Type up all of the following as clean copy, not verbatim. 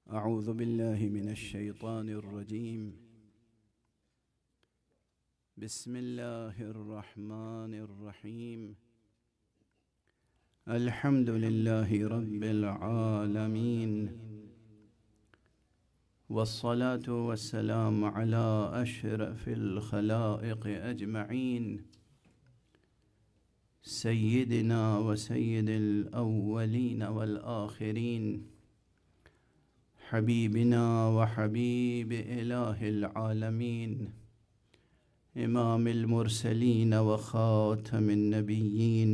أعوذ بالله من الشيطان الرجيم. بسم الله الرحمن الرحيم. الحمد لله رب العالمين، والصلاة والسلام على أشرف الخلائق أجمعين، سيدنا وسيد الأولين والآخرين، حبيبنا وحبيب إله العالمين، إمام المرسلين وخاتم النبيين،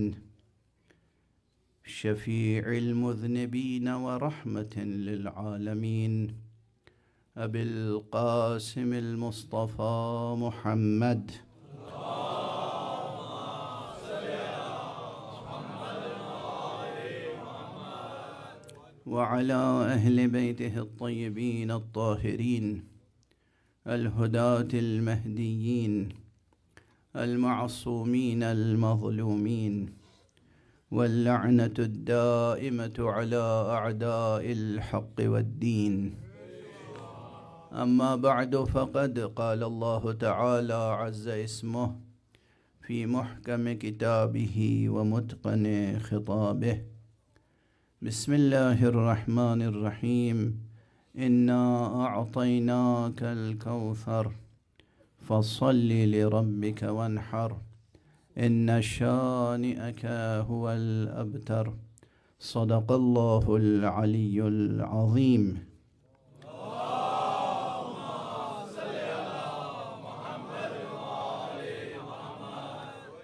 شفيع المذنبين ورحمة للعالمين، أبي القاسم المصطفى محمد وعلى أهل بيته الطيبين الطاهرين الهداة المهديين المعصومين المظلومين، واللعنة الدائمة على أعداء الحق والدين. أما بعد، فقد قال الله تعالى عز اسمه في محكم كتابه ومتقن خطابه: بسم الله الرحمن الرحيم. إنا أعطيناك الكوثر فصل لربك وانحر إن شانئك هو الأبتر. صدق الله العلي العظيم.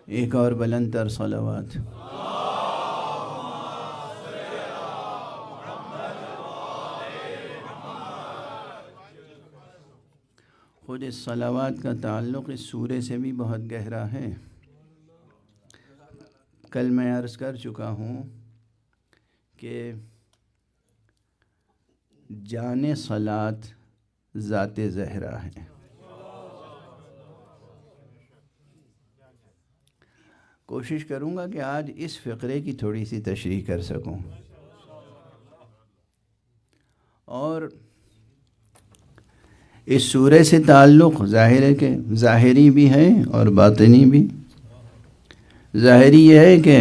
ایک اور بلند تر صلوات. خود اس صلوات کا تعلق اس سورے سے بھی بہت گہرا ہے. کل میں عرض کر چکا ہوں کہ جان صلات ذات زہرا ہے. کوشش کروں گا کہ آج اس فقرے کی تھوڑی سی تشریح کر سکوں، اور اس سورے سے تعلق ظاہر ہے کہ ظاہری بھی ہے اور باطنی بھی. ظاہری یہ ہے کہ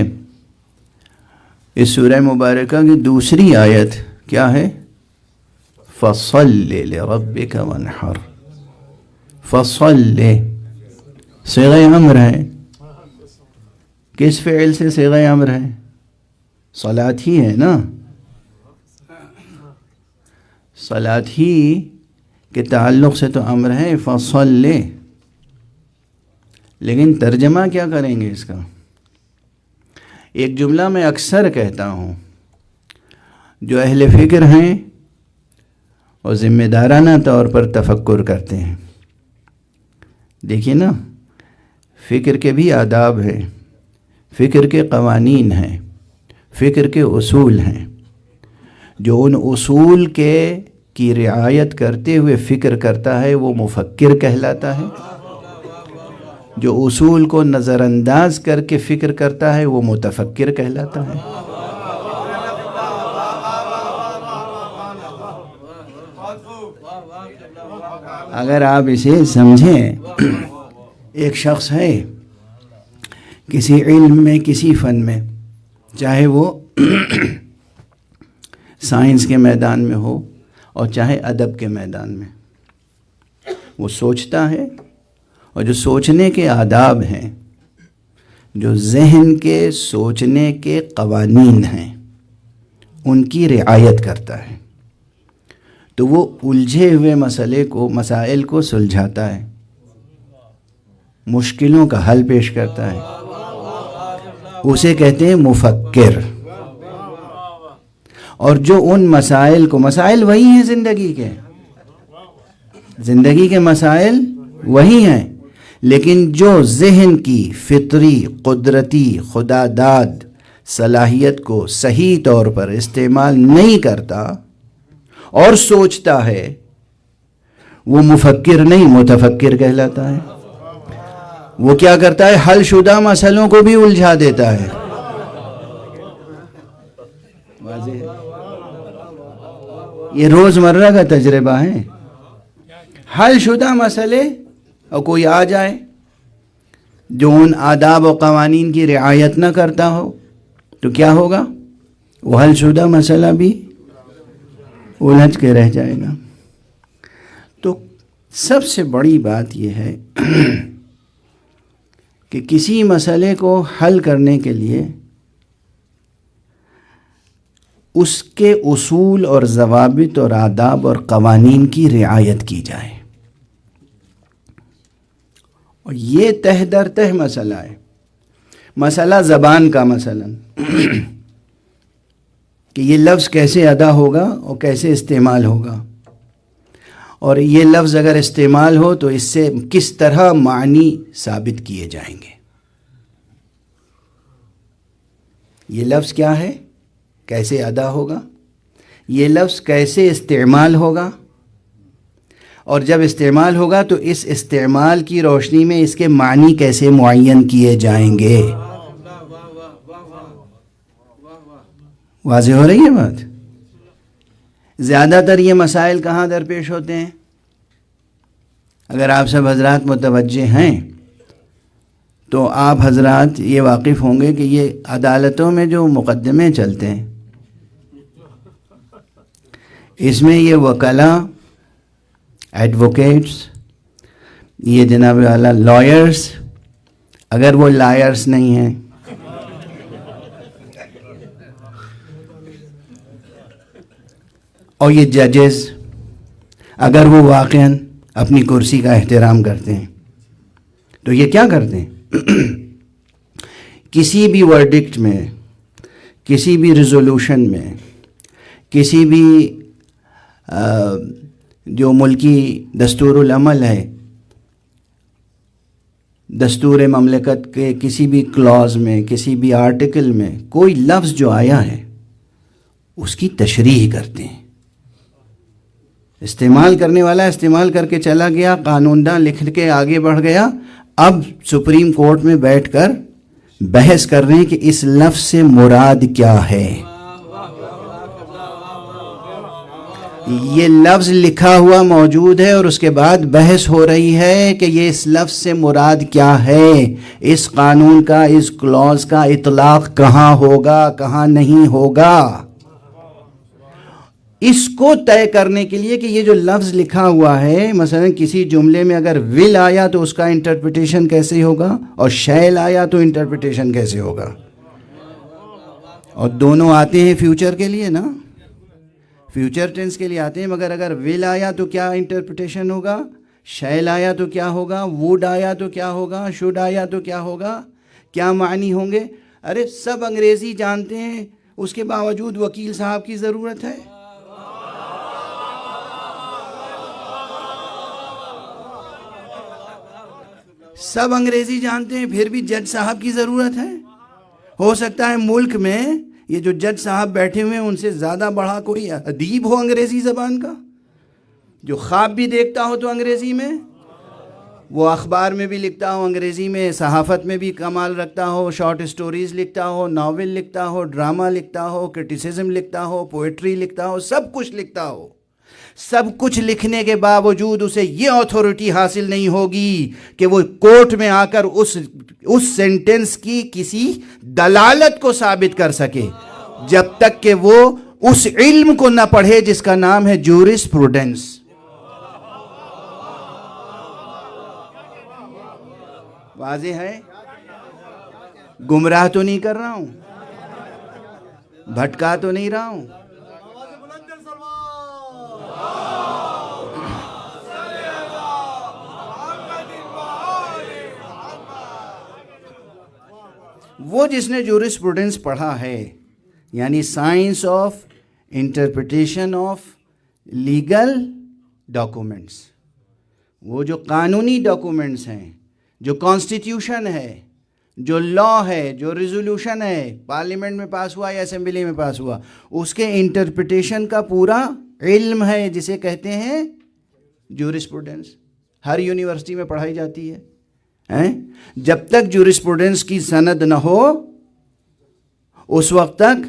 اس سورہ مبارکہ کی دوسری آیت کیا ہے؟ فَصَلِّ لِرَبِّكَ وَانْحَرْ. فَصَلِّ صیغہ امر ہے. کس فعل سے صیغہ امر ہے؟ صلاۃ ہی ہے نا. صلاۃ ہی کے تعلق سے تو امر ہے فصل. لیکن ترجمہ کیا کریں گے اس کا؟ ایک جملہ میں اکثر کہتا ہوں، جو اہل فکر ہیں اور ذمہ دارانہ طور پر تفکر کرتے ہیں. دیکھیے نا، فکر کے بھی آداب ہیں، فکر کے قوانین ہیں، فکر کے اصول ہیں. جو ان اصول کی رعایت کرتے ہوئے فکر کرتا ہے وہ مفکر کہلاتا ہے. جو اصول کو نظر انداز کر کے فکر کرتا ہے وہ متفکر کہلاتا ہے. اگر آپ اسے سمجھیں، ایک شخص ہے کسی علم میں، کسی فن میں، چاہے وہ سائنس کے میدان میں ہو اور چاہے ادب کے میدان میں، وہ سوچتا ہے، اور جو سوچنے کے آداب ہیں، جو ذہن کے سوچنے کے قوانین ہیں، ان کی رعایت کرتا ہے، تو وہ الجھے ہوئے مسائل کو سلجھاتا ہے، مشکلوں کا حل پیش کرتا ہے. اسے کہتے ہیں مفکر. اور جو ان مسائل وہی ہیں، زندگی کے مسائل وہی ہیں، لیکن جو ذہن کی فطری، قدرتی، خدا داد صلاحیت کو صحیح طور پر استعمال نہیں کرتا اور سوچتا ہے، وہ مفکر نہیں متفکر کہلاتا ہے. وہ کیا کرتا ہے؟ حل شدہ مسئلوں کو بھی الجھا دیتا ہے. واضح ہے؟ یہ روزمرہ کا تجربہ ہے. حل شدہ مسئلے اور کوئی آ جائے جو ان آداب و قوانین کی رعایت نہ کرتا ہو تو کیا ہوگا؟ وہ حل شدہ مسئلہ بھی الجھ کے رہ جائے گا. تو سب سے بڑی بات یہ ہے کہ کسی مسئلے کو حل کرنے کے لیے اس کے اصول اور ضوابط اور آداب اور قوانین کی رعایت کی جائے. اور یہ تہ در تہ مسئلہ ہے. مسئلہ زبان کا مثلا کہ یہ لفظ کیسے ادا ہوگا اور کیسے استعمال ہوگا، اور یہ لفظ اگر استعمال ہو تو اس سے کس طرح معنی ثابت کیے جائیں گے. یہ لفظ کیا ہے، کیسے ادا ہوگا، یہ لفظ کیسے استعمال ہوگا، اور جب استعمال ہوگا تو اس استعمال کی روشنی میں اس کے معنی کیسے معین کیے جائیں گے. واضح ہو رہی ہے بات؟ زیادہ تر یہ مسائل کہاں درپیش ہوتے ہیں؟ اگر آپ سب حضرات متوجہ ہیں تو آپ حضرات یہ واقف ہوں گے کہ یہ عدالتوں میں جو مقدمے چلتے ہیں اس میں یہ وکلاء، ایڈوکیٹس، یہ جناب والا لائرز، اگر وہ لائرز نہیں ہیں اور یہ ججز اگر وہ واقعاً اپنی کرسی کا احترام کرتے ہیں تو یہ کیا کرتے ہیں؟ کسی بھی ورڈکٹ میں، کسی بھی ریزولوشن میں، کسی بھی جو ملکی دستور العمل ہے، دستور مملکت کے کسی بھی کلاز میں، کسی بھی آرٹیکل میں کوئی لفظ جو آیا ہے اس کی تشریح کرتے ہیں. استعمال کرنے والا استعمال کر کے چلا گیا، قانون داں لکھ کے آگے بڑھ گیا، اب سپریم کورٹ میں بیٹھ کر بحث کر رہے ہیں کہ اس لفظ سے مراد کیا ہے. یہ لفظ لکھا ہوا موجود ہے اور اس کے بعد بحث ہو رہی ہے کہ یہ اس لفظ سے مراد کیا ہے، اس قانون کا، اس کلاز کا اطلاق کہاں ہوگا، کہاں نہیں ہوگا. اس کو طے کرنے کے لیے کہ یہ جو لفظ لکھا ہوا ہے، مثلا کسی جملے میں اگر ول آیا تو اس کا انٹرپریٹیشن کیسے ہوگا، اور شیل آیا تو انٹرپریٹیشن کیسے ہوگا. اور دونوں آتے ہیں فیوچر کے لیے نا، فیوچر ٹینس کے لیے آتے ہیں، مگر اگر ول آیا تو کیا انٹرپریٹیشن ہوگا، شیل آیا تو کیا ہوگا، ووڈ آیا تو کیا ہوگا، شوڈ آیا تو کیا ہوگا، کیا معنی ہوں گے. ارے سب انگریزی جانتے ہیں، اس کے باوجود وکیل صاحب کی ضرورت ہے. سب انگریزی جانتے ہیں پھر بھی جج صاحب کی ضرورت ہے. ہو سکتا ہے ملک میں یہ جو جج صاحب بیٹھے ہوئے ہیں ان سے زیادہ بڑا کوئی ادیب ہو انگریزی زبان کا، جو خواب بھی دیکھتا ہو تو انگریزی میں، وہ اخبار میں بھی لکھتا ہو انگریزی میں، صحافت میں بھی کمال رکھتا ہو، شارٹ سٹوریز لکھتا ہو، ناول لکھتا ہو، ڈرامہ لکھتا ہو، کرٹیسزم لکھتا ہو، پوئٹری لکھتا ہو، سب کچھ لکھتا ہو. سب کچھ لکھنے کے باوجود اسے یہ اتھارٹی حاصل نہیں ہوگی کہ وہ کورٹ میں آ کر اس سینٹنس کی کسی دلالت کو ثابت کر سکے جب تک کہ وہ اس علم کو نہ پڑھے جس کا نام ہے جورسپروڈنس. واضح ہے؟ گمراہ تو نہیں کر رہا ہوں، بھٹکا تو نہیں رہا ہوں. وہ جس نے جورسپروڈنس پڑھا ہے، یعنی science of interpretation of legal documents, وہ جو قانونی ڈاکومنٹس ہیں، جو کانسٹیٹیوشن ہے، جو لا ہے، جو ریزولوشن ہے، پارلیمنٹ میں پاس ہوا یا اسمبلی میں پاس ہوا، اس کے انٹرپریٹیشن کا پورا علم ہے جسے کہتے ہیں جورسپروڈنس. ہر یونیورسٹی میں پڑھائی جاتی ہے. جب تک جورسپروڈنس کی سند نہ ہو اس وقت تک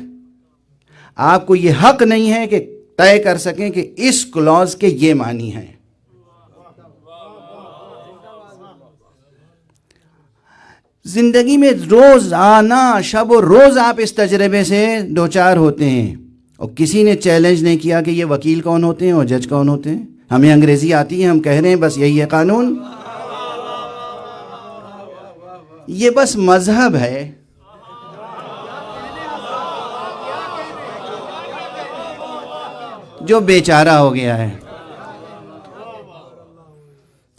آپ کو یہ حق نہیں ہے کہ طے کر سکیں کہ اس کلوز کے یہ معنی ہیں. زندگی میں روزانہ شب و روز آپ اس تجربے سے دوچار ہوتے ہیں، اور کسی نے چیلنج نہیں کیا کہ یہ وکیل کون ہوتے ہیں اور جج کون ہوتے ہیں. ہمیں انگریزی آتی ہے، ہم کہہ رہے ہیں بس یہی ہے قانون. یہ بس مذہب ہے. جو بیچارہ ہو گیا ہے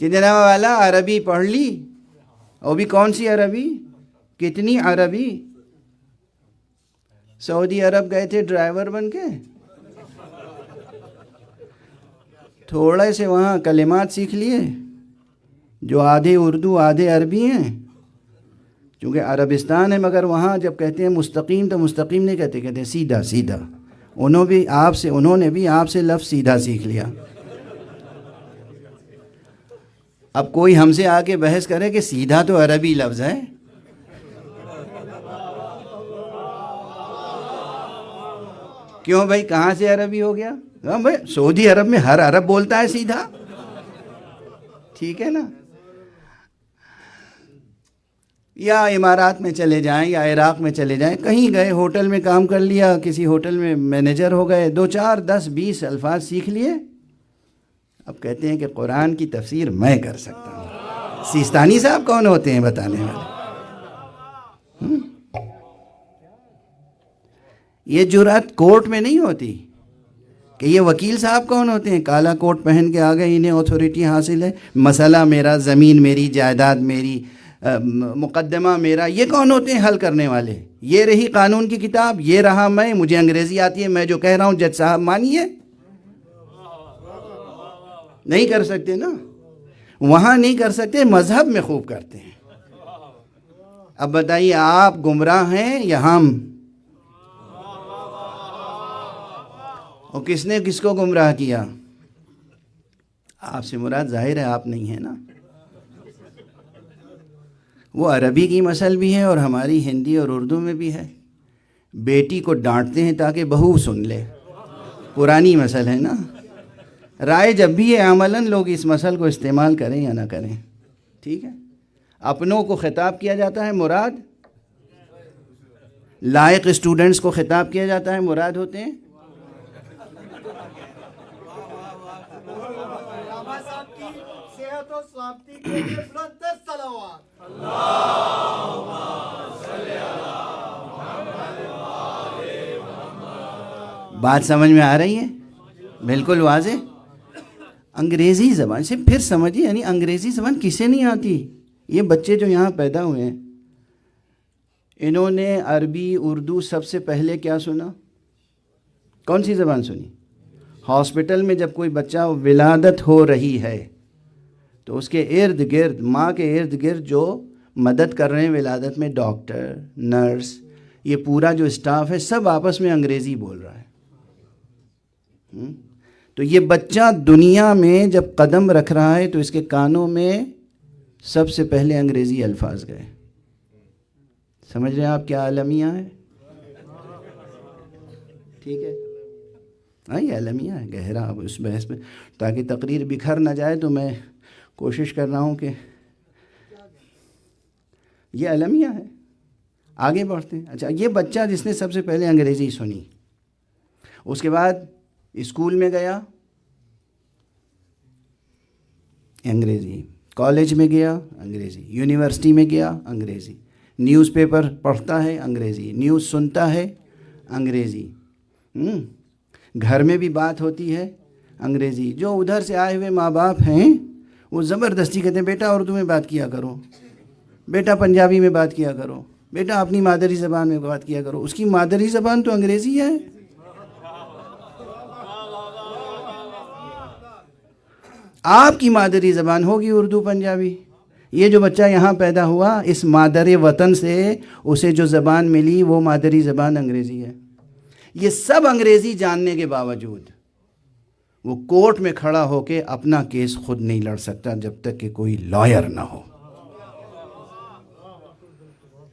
کہ جناب والا عربی پڑھ لی، اور بھی کون سی عربی، کتنی عربی. سعودی عرب گئے تھے ڈرائیور بن کے، تھوڑے سے وہاں کلمات سیکھ لیے جو آدھے اردو آدھے عربی ہیں، چونکہ عربستان ہے. مگر وہاں جب کہتے ہیں مستقیم تو مستقیم نہیں کہتے، کہتے ہیں سیدھا سیدھا. انہوں نے بھی آپ سے لفظ سیدھا سیکھ لیا. اب کوئی ہم سے آ کے بحث کرے کہ سیدھا تو عربی لفظ ہے. کیوں بھائی، کہاں سے عربی ہو گیا؟ ہاں بھائی، سعودی عرب میں ہر عرب بولتا ہے سیدھا. ٹھیک ہے نا. یا امارات میں چلے جائیں یا عراق میں چلے جائیں، کہیں گئے ہوٹل میں کام کر لیا، کسی ہوٹل میں مینیجر ہو گئے، 2 4 10 20 الفاظ سیکھ لیے. اب کہتے ہیں کہ قرآن کی تفسیر میں کر سکتا ہوں. سیستانی صاحب کون ہوتے ہیں بتانے والے؟ یہ جرأت کورٹ میں نہیں ہوتی کہ یہ وکیل صاحب کون ہوتے ہیں، کالا کوٹ پہن کے آ گئے، انہیں اتھارٹی حاصل ہے، مسئلہ میرا، زمین میری، جائیداد میری، مقدمہ میرا. یہ کون ہوتے ہیں حل کرنے والے؟ یہ رہی قانون کی کتاب، یہ رہا میں، مجھے انگریزی آتی ہے، میں جو کہہ رہا ہوں جج صاحب مانیے. نہیں کر سکتے نا. وہاں نہیں کر سکتے، مذہب میں خوب کرتے ہیں. اب بتائیے، آپ گمراہ ہیں یا ہم؟ اور کس نے کس کو گمراہ کیا؟ آپ سے مراد ظاہر ہے آپ نہیں ہیں نا. وہ عربی کی مسل بھی ہے اور ہماری ہندی اور اردو میں بھی ہے. بیٹی کو ڈانٹتے ہیں تاکہ بہو سن لے، پرانی مسل ہے نا. رائے جب بھی ہے عملاً لوگ اس مسل کو استعمال کریں یا نہ کریں. ٹھیک ہے. اپنوں کو خطاب کیا جاتا ہے، مراد لائق اسٹوڈنٹس کو خطاب کیا جاتا ہے، مراد ہوتے ہیں بات سمجھ میں آ رہی ہے؟ بالکل واضح. انگریزی زبان سے پھر سمجھیے، یعنی انگریزی زبان کسے نہیں آتی؟ یہ بچے جو یہاں پیدا ہوئے ہیں، انہوں نے عربی اردو سب سے پہلے کیا سنا؟ کون سی زبان سنی؟ ہاسپٹل میں جب کوئی بچہ ولادت ہو رہی ہے تو اس کے ارد گرد، ماں کے ارد گرد جو مدد کر رہے ہیں ولادت میں، ڈاکٹر، نرس، یہ پورا جو اسٹاف ہے، سب آپس میں انگریزی بول رہا ہے. تو یہ بچہ دنیا میں جب قدم رکھ رہا ہے تو اس کے کانوں میں سب سے پہلے انگریزی الفاظ گئے. سمجھ رہے ہیں آپ کیا عالمیہ ہے؟ ٹھیک ہے. ہاں، یہ عالمیہ ہے گہرا. اب اس بحث میں تاکہ تقریر بکھر نہ جائے تو میں کوشش کر رہا ہوں کہ یہ عالمیہ ہے. آگے بڑھتے ہیں. اچھا، یہ بچہ جس نے سب سے پہلے انگریزی سنی، اس کے بعد اسکول میں گیا انگریزی، کالج میں گیا انگریزی، یونیورسٹی میں گیا انگریزی، نیوز پیپر پڑھتا ہے انگریزی، نیوز سنتا ہے انگریزی، گھر میں بھی بات ہوتی ہے انگریزی. جو ادھر سے آئے ہوئے ماں باپ ہیں وہ زبردستی کہتے ہیں بیٹا اردو میں بات کیا کرو، بیٹا پنجابی میں بات کیا کرو، بیٹا اپنی مادری زبان میں بات کیا کرو. اس کی مادری زبان تو انگریزی ہے. آپ کی مادری زبان ہوگی اردو پنجابی. یہ جو بچہ یہاں پیدا ہوا، اس مادر وطن سے اسے جو زبان ملی وہ مادری زبان انگریزی ہے. یہ سب انگریزی جاننے کے باوجود وہ کورٹ میں کھڑا ہو کے اپنا کیس خود نہیں لڑ سکتا جب تک کہ کوئی لائر نہ ہو،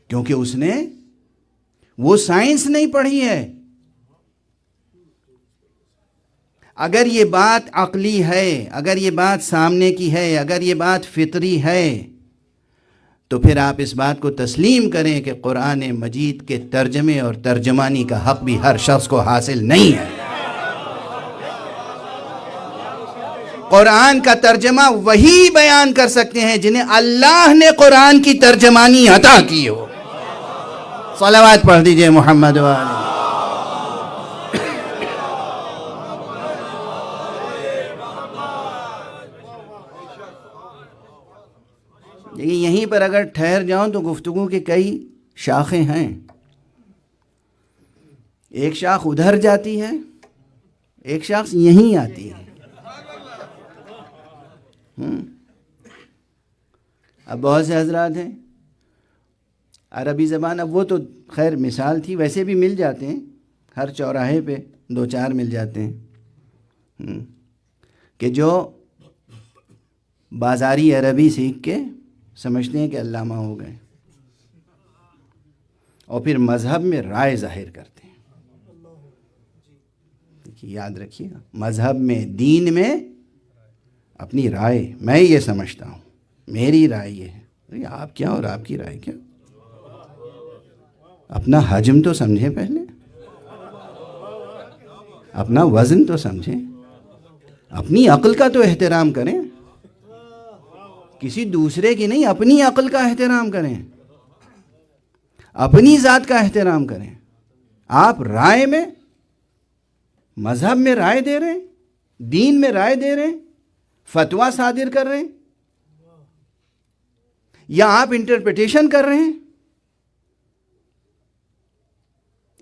کیونکہ اس نے وہ سائنس نہیں پڑھی ہے. اگر یہ بات عقلی ہے، اگر یہ بات سامنے کی ہے، اگر یہ بات فطری ہے، تو پھر آپ اس بات کو تسلیم کریں کہ قرآن مجید کے ترجمے اور ترجمانی کا حق بھی ہر شخص کو حاصل نہیں ہے۔ قرآن کا ترجمہ وہی بیان کر سکتے ہیں جنہیں اللہ نے قرآن کی ترجمانی عطا کی ہو۔ صلوات پڑھ دیجئے محمد والے۔ یہیں پر اگر ٹھہر جاؤں تو گفتگو کی کئی شاخیں ہیں۔ ایک شاخ ادھر جاتی ہے، ایک شاخ یہیں آتی ہے۔ اب بہت سے حضرات ہیں عربی زبان، اب وہ تو خیر مثال تھی، ویسے بھی مل جاتے ہیں، ہر چوراہے پہ 2-4 مل جاتے ہیں کہ جو بازاری عربی سیکھ کے سمجھتے ہیں کہ علامہ ہو گئے، اور پھر مذہب میں رائے ظاہر کرتے ہیں۔ یاد رکھیے گا، مذہب میں، دین میں اپنی رائے، میں یہ سمجھتا ہوں، میری رائے یہ ہے۔ آپ کیا اور آپ کی رائے کیا؟ اپنا حجم تو سمجھیں، پہلے اپنا وزن تو سمجھیں، اپنی عقل کا تو احترام کریں، کسی دوسرے کی نہیں، اپنی عقل کا احترام کریں، اپنی ذات کا احترام کریں۔ آپ رائے میں، مذہب میں رائے دے رہے ہیں، دین میں رائے دے رہے ہیں، فتویٰ صادر کر رہے ہیں، یا آپ انٹرپریٹیشن کر رہے ہیں،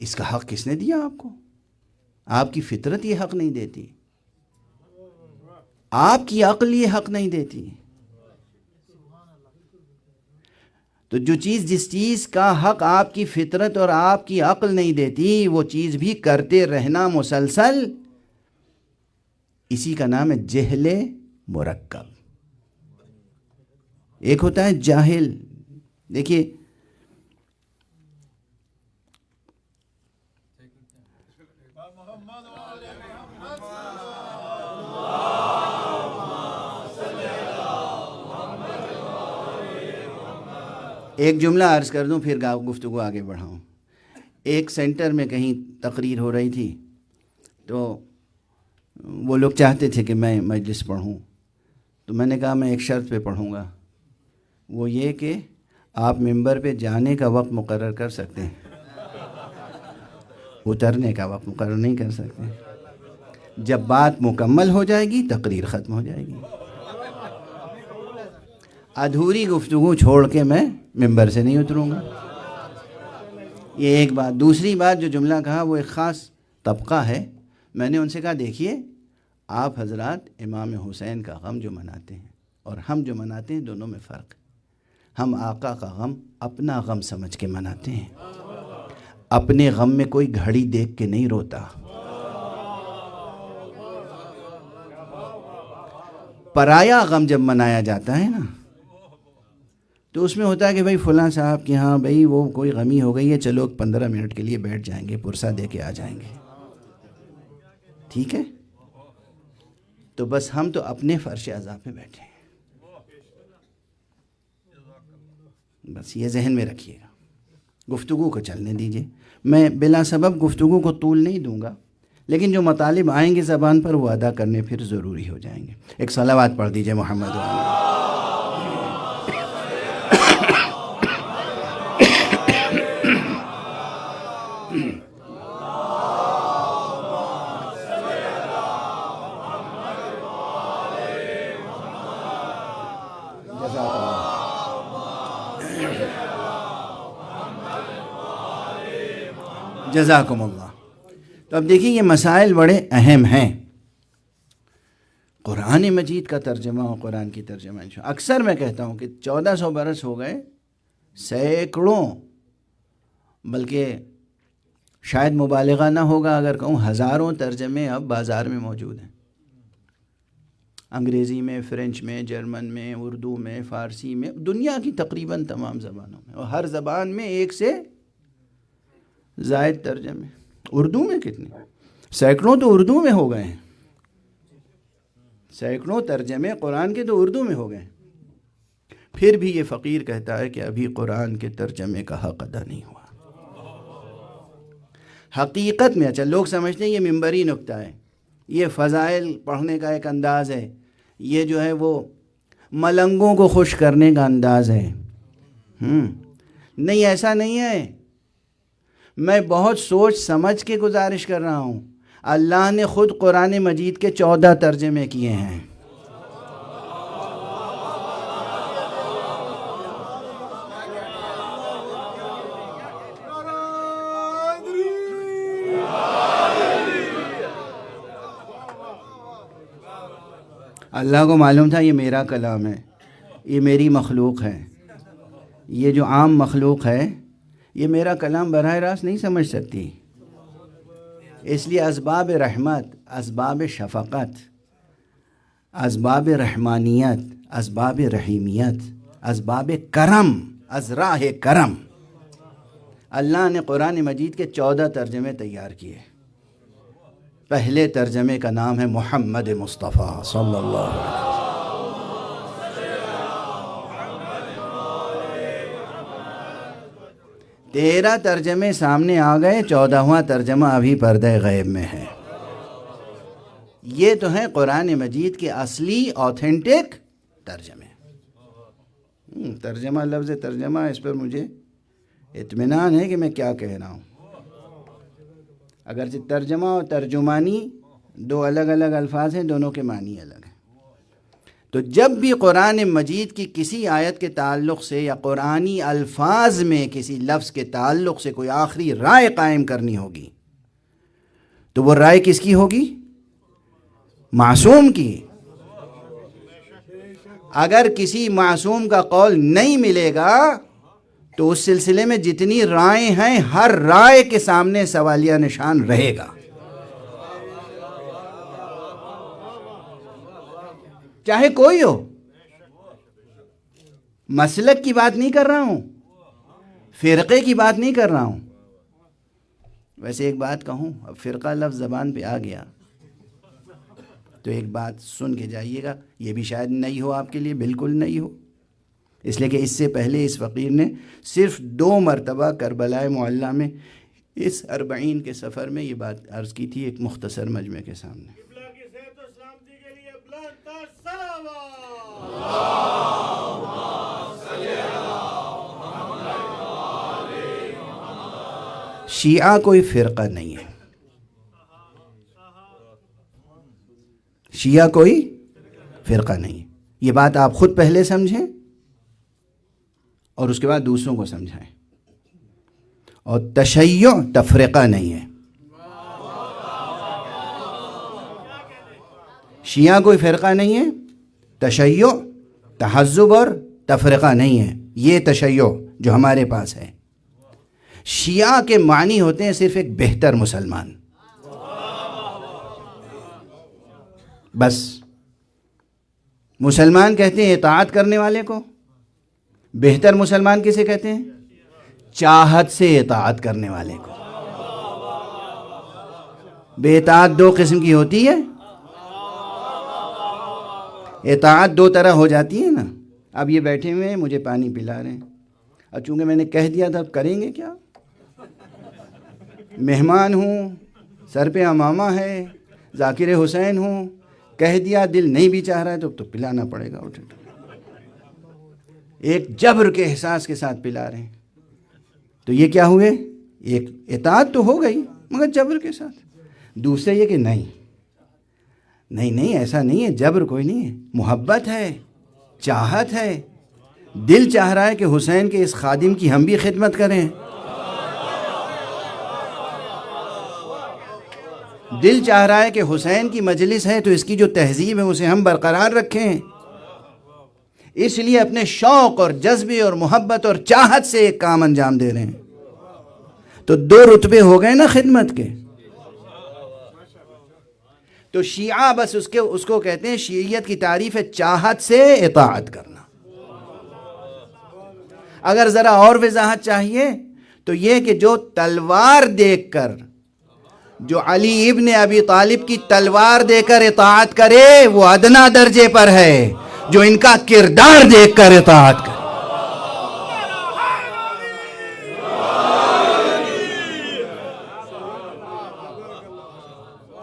اس کا حق کس نے دیا آپ کو؟ آپ کی فطرت یہ حق نہیں دیتی، آپ کی عقل یہ حق نہیں دیتی۔ تو جو چیز، جس چیز کا حق آپ کی فطرت اور آپ کی عقل نہیں دیتی، وہ چیز بھی کرتے رہنا مسلسل، اسی کا نام ہے جہل مرکب۔ ایک ہوتا ہے جاہل، دیکھیے ایک جملہ عرض کر دوں پھر گفتگو آگے بڑھاؤں۔ ایک سینٹر میں کہیں تقریر ہو رہی تھی، تو وہ لوگ چاہتے تھے کہ میں مجلس پڑھوں، تو میں نے کہا میں ایک شرط پہ پڑھوں گا، وہ یہ کہ آپ ممبر پہ جانے کا وقت مقرر کر سکتے ہیں، اترنے کا وقت مقرر نہیں کر سکتے۔ جب بات مکمل ہو جائے گی تقریر ختم ہو جائے گی، ادھوری گفتگو چھوڑ کے میں ممبر سے نہیں اتروں گا۔ یہ ایک بات۔ دوسری بات، جو جملہ کہا وہ ایک خاص طبقہ ہے، میں نے ان سے کہا دیکھیے آپ حضرات امام حسین کا غم جو مناتے ہیں اور ہم جو مناتے ہیں دونوں میں فرق ہے۔ ہم آقا کا غم اپنا غم سمجھ کے مناتے ہیں، اپنے غم میں کوئی گھڑی دیکھ کے نہیں روتا۔ پرایا غم جب منایا جاتا ہے نا تو اس میں ہوتا ہے کہ بھائی فلاں صاحب کہ ہاں بھائی وہ کوئی غمی ہو گئی ہے، چلو 15 منٹ کے لیے بیٹھ جائیں گے، پرسہ دے کے آ جائیں گے، ٹھیک ہے؟ تو بس ہم تو اپنے فرش عذاب پہ بیٹھے ہیں، بس یہ ذہن میں رکھیے گا۔ گفتگو کو چلنے دیجیے، میں بلا سبب گفتگو کو طول نہیں دوں گا، لیکن جو مطالب آئیں گے زبان پر وہ ادا کرنے پھر ضروری ہو جائیں گے۔ ایک صلوات پڑھ دیجیے محمد والے۔ جزاکم اللہ۔ تو اب دیکھیے یہ مسائل بڑے اہم ہیں، قرآن مجید کا ترجمہ اور قرآن کی ترجمہ۔ اکثر میں کہتا ہوں کہ 1400 برس ہو گئے، سینکڑوں، بلکہ شاید مبالغہ نہ ہوگا اگر کہوں ہزاروں ترجمے اب بازار میں موجود ہیں، انگریزی میں، فرینچ میں، جرمن میں، اردو میں، فارسی میں، دنیا کی تقریباً تمام زبانوں میں، اور ہر زبان میں ایک سے زائد ترجمے۔ اردو میں کتنے؟ سینکڑوں تو اردو میں ہو گئے ہیں، سینکڑوں ترجمے قرآن کے تو اردو میں ہو گئے، پھر بھی یہ فقیر کہتا ہے کہ ابھی قرآن کے ترجمے کا حق ادا نہیں ہوا۔ حقیقت میں، اچھا لوگ سمجھتے ہیں یہ منبری نکتہ ہے، یہ فضائل پڑھنے کا ایک انداز ہے، یہ جو ہے وہ ملنگوں کو خوش کرنے کا انداز ہے۔ نہیں، ایسا نہیں ہے۔ میں بہت سوچ سمجھ کے گزارش کر رہا ہوں۔ اللہ نے خود قرآن مجید کے 14 ترجمے کیے ہیں۔ اللہ کو معلوم تھا یہ میرا کلام ہے، یہ میری مخلوق ہے، یہ جو عام مخلوق ہے یہ میرا کلام براہ راست نہیں سمجھ سکتی، اس لیے اسباب رحمت، اسباب شفقت، اسباب رحمانیت، اسباب رحیمیت، اسباب کرم، ازراہ کرم، اللہ نے قرآن مجید کے 14 ترجمے تیار کیے۔ پہلے ترجمے کا نام ہے محمد مصطفیٰ صلی اللہ علیہ وسلم۔ 13 ترجمے سامنے آ گئے، 14واں ترجمہ ابھی پردہ غیب میں ہے۔ یہ تو ہیں قرآن مجید کے اصلی آتھینٹک ترجمے۔ ترجمہ، لفظ ترجمہ، اس پر مجھے اطمینان ہے کہ میں کیا کہہ رہا ہوں۔ اگرچہ ترجمہ اور ترجمانی دو الگ الگ الفاظ ہیں، دونوں کے معنی الگ ہیں۔ تو جب بھی قرآن مجید کی کسی آیت کے تعلق سے یا قرآنی الفاظ میں کسی لفظ کے تعلق سے کوئی آخری رائے قائم کرنی ہوگی تو وہ رائے کس کی ہوگی؟ معصوم کی۔ اگر کسی معصوم کا قول نہیں ملے گا تو اس سلسلے میں جتنی رائے ہیں ہر رائے کے سامنے سوالیہ نشان رہے گا، چاہے کوئی ہو۔ مسلک کی بات نہیں کر رہا ہوں، فرقے کی بات نہیں کر رہا ہوں۔ ویسے ایک بات کہوں، اب فرقہ لفظ زبان پہ آ گیا تو ایک بات سن کے جائیے گا، یہ بھی شاید نہیں ہو آپ کے لیے، بالکل نہیں ہو، اس لیے کہ اس سے پہلے اس فقیر نے صرف 2 مرتبہ کربلائے معلیٰ میں اس 40 کے سفر میں یہ بات عرض کی تھی ایک مختصر مجمع کے سامنے۔ شیعہ کوئی فرقہ نہیں ہے، شیعہ کوئی فرقہ نہیں ہے، یہ بات آپ خود پہلے سمجھیں اور اس کے بعد دوسروں کو سمجھائیں۔ اور تشیع تفرقہ نہیں ہے، شیعہ کوئی فرقہ نہیں ہے، تشیع تحزب اور تفرقہ نہیں ہے۔ یہ تشیع جو ہمارے پاس ہے، شیعہ کے معنی ہوتے ہیں صرف ایک بہتر مسلمان، بس۔ مسلمان کہتے ہیں اطاعت کرنے والے کو، بہتر مسلمان کسے کہتے ہیں؟ چاہت سے اطاعت کرنے والے کو۔ بے اطاعت 2 قسم کی ہوتی ہے، اطاعت 2 طرح ہو جاتی ہے نا۔ اب یہ بیٹھے ہوئے ہیں، مجھے پانی پلا رہے ہیں، اور چونکہ میں نے کہہ دیا تھا، اب کریں گے کیا؟ مہمان ہوں، سر پہ امامہ ہے، ذاکر حسین ہوں، کہہ دیا، دل نہیں بھی چاہ رہا ہے تو پلانا پڑے گا۔ ایک جبر کے احساس کے ساتھ پلا رہے ہیں، تو یہ کیا ہوئے؟ ایک اطاعت تو ہو گئی مگر جبر کے ساتھ۔ دوسرے یہ کہ نہیں ایسا نہیں ہے، جبر کوئی نہیں ہے، محبت ہے، چاہت ہے، دل چاہ رہا ہے کہ حسین کے اس خادم کی ہم بھی خدمت کریں، دل چاہ رہا ہے کہ حسین کی مجلس ہے تو اس کی جو تہذیب ہے اسے ہم برقرار رکھیں، اس لیے اپنے شوق اور جذبے اور محبت اور چاہت سے ایک کام انجام دے رہے ہیں، تو 2 رتبے ہو گئے نا خدمت کے۔ تو شیعہ بس اس کو کہتے ہیں، شیعیت کی تعریف ہے چاہت سے اطاعت کرنا۔ اگر ذرا اور وضاحت چاہیے تو یہ کہ جو تلوار دیکھ کر جو علی ابن ابی طالب کی تلوار دے کر اطاعت کرے وہ ادنا درجے پر ہے، جو ان کا کردار دیکھ کر اطاعت کرے۔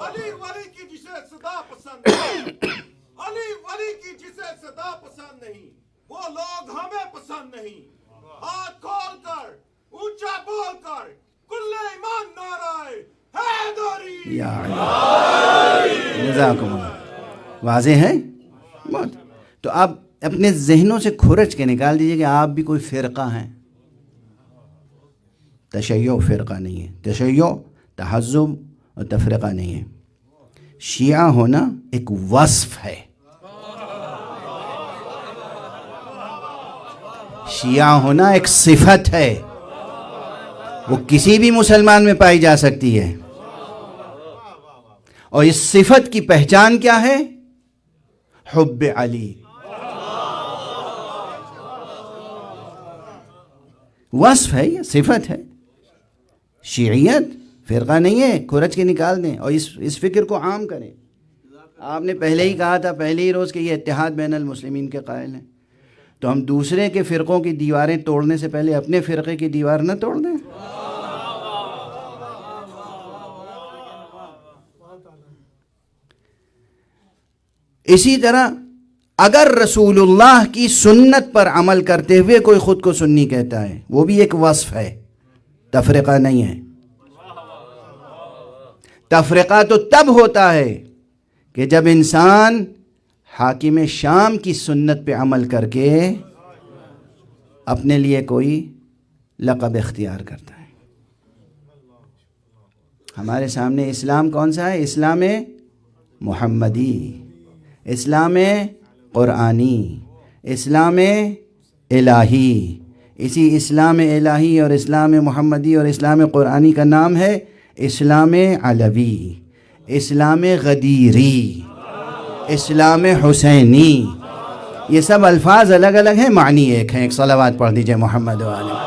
علی ولی کی جسے صدا پسند نہیں، علی ولی کی جسے صدا پسند نہیں، وہ لوگ ہمیں پسند نہیں۔ ہاتھ کھول کر اونچا بول کر کل ایمان نعرہ حیدری۔ یا علی، جزاکم اللہ۔ واضح ہے بہت؟ تو آپ اپنے ذہنوں سے کھرچ کے نکال دیجئے کہ آپ بھی کوئی فرقہ ہیں۔ تشیع فرقہ نہیں ہے، تشیع تحزب اور تفرقہ نہیں ہے۔ شیعہ ہونا ایک وصف ہے، شیعہ ہونا ایک صفت ہے، وہ کسی بھی مسلمان میں پائی جا سکتی ہے، اور اس صفت کی پہچان کیا ہے؟ حب علی۔ وصف ہے، یہ صفت ہے۔ شیعیت فرقہ نہیں ہے، کھرچ کے نکال دیں اور اس فکر کو عام کریں۔ آپ نے پہلے ہی کہا تھا پہلے ہی روز کہ یہ اتحاد بین المسلمین کے قائل ہیں، تو ہم دوسرے کے فرقوں کی دیواریں توڑنے سے پہلے اپنے فرقے کی دیوار نہ توڑ دیں؟ اسی طرح اگر رسول اللہ کی سنت پر عمل کرتے ہوئے کوئی خود کو سنی کہتا ہے، وہ بھی ایک وصف ہے، تفرقہ نہیں ہے۔ تفرقہ تو تب ہوتا ہے کہ جب انسان حاکم شام کی سنت پہ عمل کر کے اپنے لیے کوئی لقب اختیار کرتا ہے۔ ہمارے سامنے اسلام کون سا ہے؟ اسلام محمدی، اسلام قرآنی، اسلام الہی۔ اسی اسلام الہی اور اسلام محمدی اور اسلام قرآنی کا نام ہے اسلام علوی، اسلام غدیری، اسلام حسینی۔ یہ سب الفاظ الگ الگ ہیں، معنی ایک ہیں۔ ایک صلوات پڑھ دیجئے محمد وآلہ۔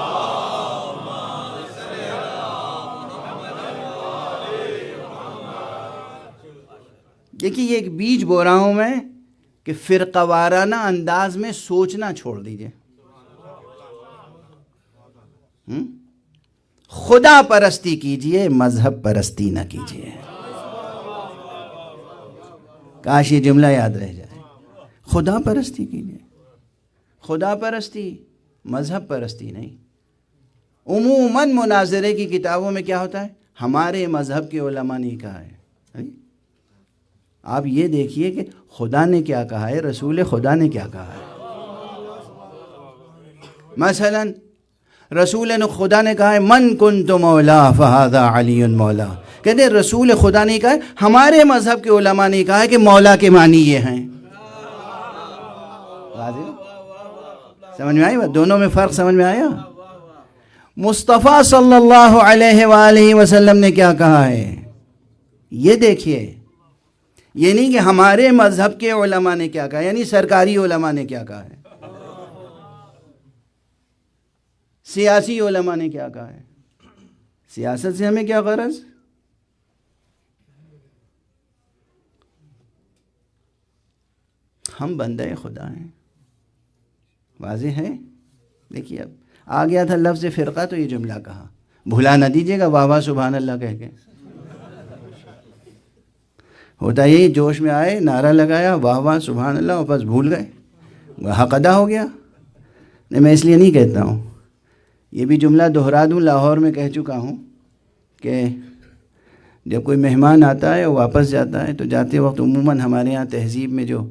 دیکھیے یہ ایک بیج بو رہا ہوں میں کہ فرقہ وارانہ انداز میں سوچنا چھوڑ دیجئے۔ خدا پرستی کیجئے، مذہب پرستی نہ کیجئے۔ کاش یہ جملہ یاد رہ جائے۔ خدا پرستی کیجئے، خدا پرستی، مذہب پرستی نہیں۔ عموماً مناظرے کی کتابوں میں کیا ہوتا ہے؟ ہمارے مذہب کے علماء نے کہا ہے۔ آپ یہ دیکھیے کہ خدا نے کیا کہا ہے، رسول خدا نے کیا کہا ہے۔ مثلا رسول خدا نے کہا ہے من کنت مولا فہذا علی مولا، کہتے ہیں رسول خدا نے کہا ہے، ہمارے مذہب کے علماء نے کہا ہے کہ مولا کے معنی یہ ہیں۔ سمجھ میں آئی بات؟ دونوں میں فرق سمجھ میں آیا؟ مصطفیٰ صلی اللہ علیہ وآلہ وسلم نے کیا کہا ہے یہ دیکھیے، یہ نہیں کہ ہمارے مذہب کے علماء نے کیا کہا، یعنی سرکاری علماء نے کیا کہا ہے، سیاسی علماء نے کیا کہا ہے۔ سیاست سے ہمیں کیا غرض؟ ہم بندے خدا ہیں۔ واضح ہے؟ دیکھیے اب آ گیا تھا لفظ فرقہ تو یہ جملہ کہا، بھلا نہ دیجیے گا واہ واہ سبحان اللہ کہہ کے۔ ہوتا یہی جوش میں آئے، نعرہ لگایا واہ واہ سبحان اللہ اور بس بھول گئے، حق ادا ہو گیا۔ نہیں، میں اس لیے نہیں کہتا ہوں، یہ بھی جملہ دہرا دوں، لاہور میں کہہ چکا ہوں کہ جب کوئی مہمان آتا ہے وہ واپس جاتا ہے تو جاتے وقت عموماً ہمارے ہاں تہذیب میں جو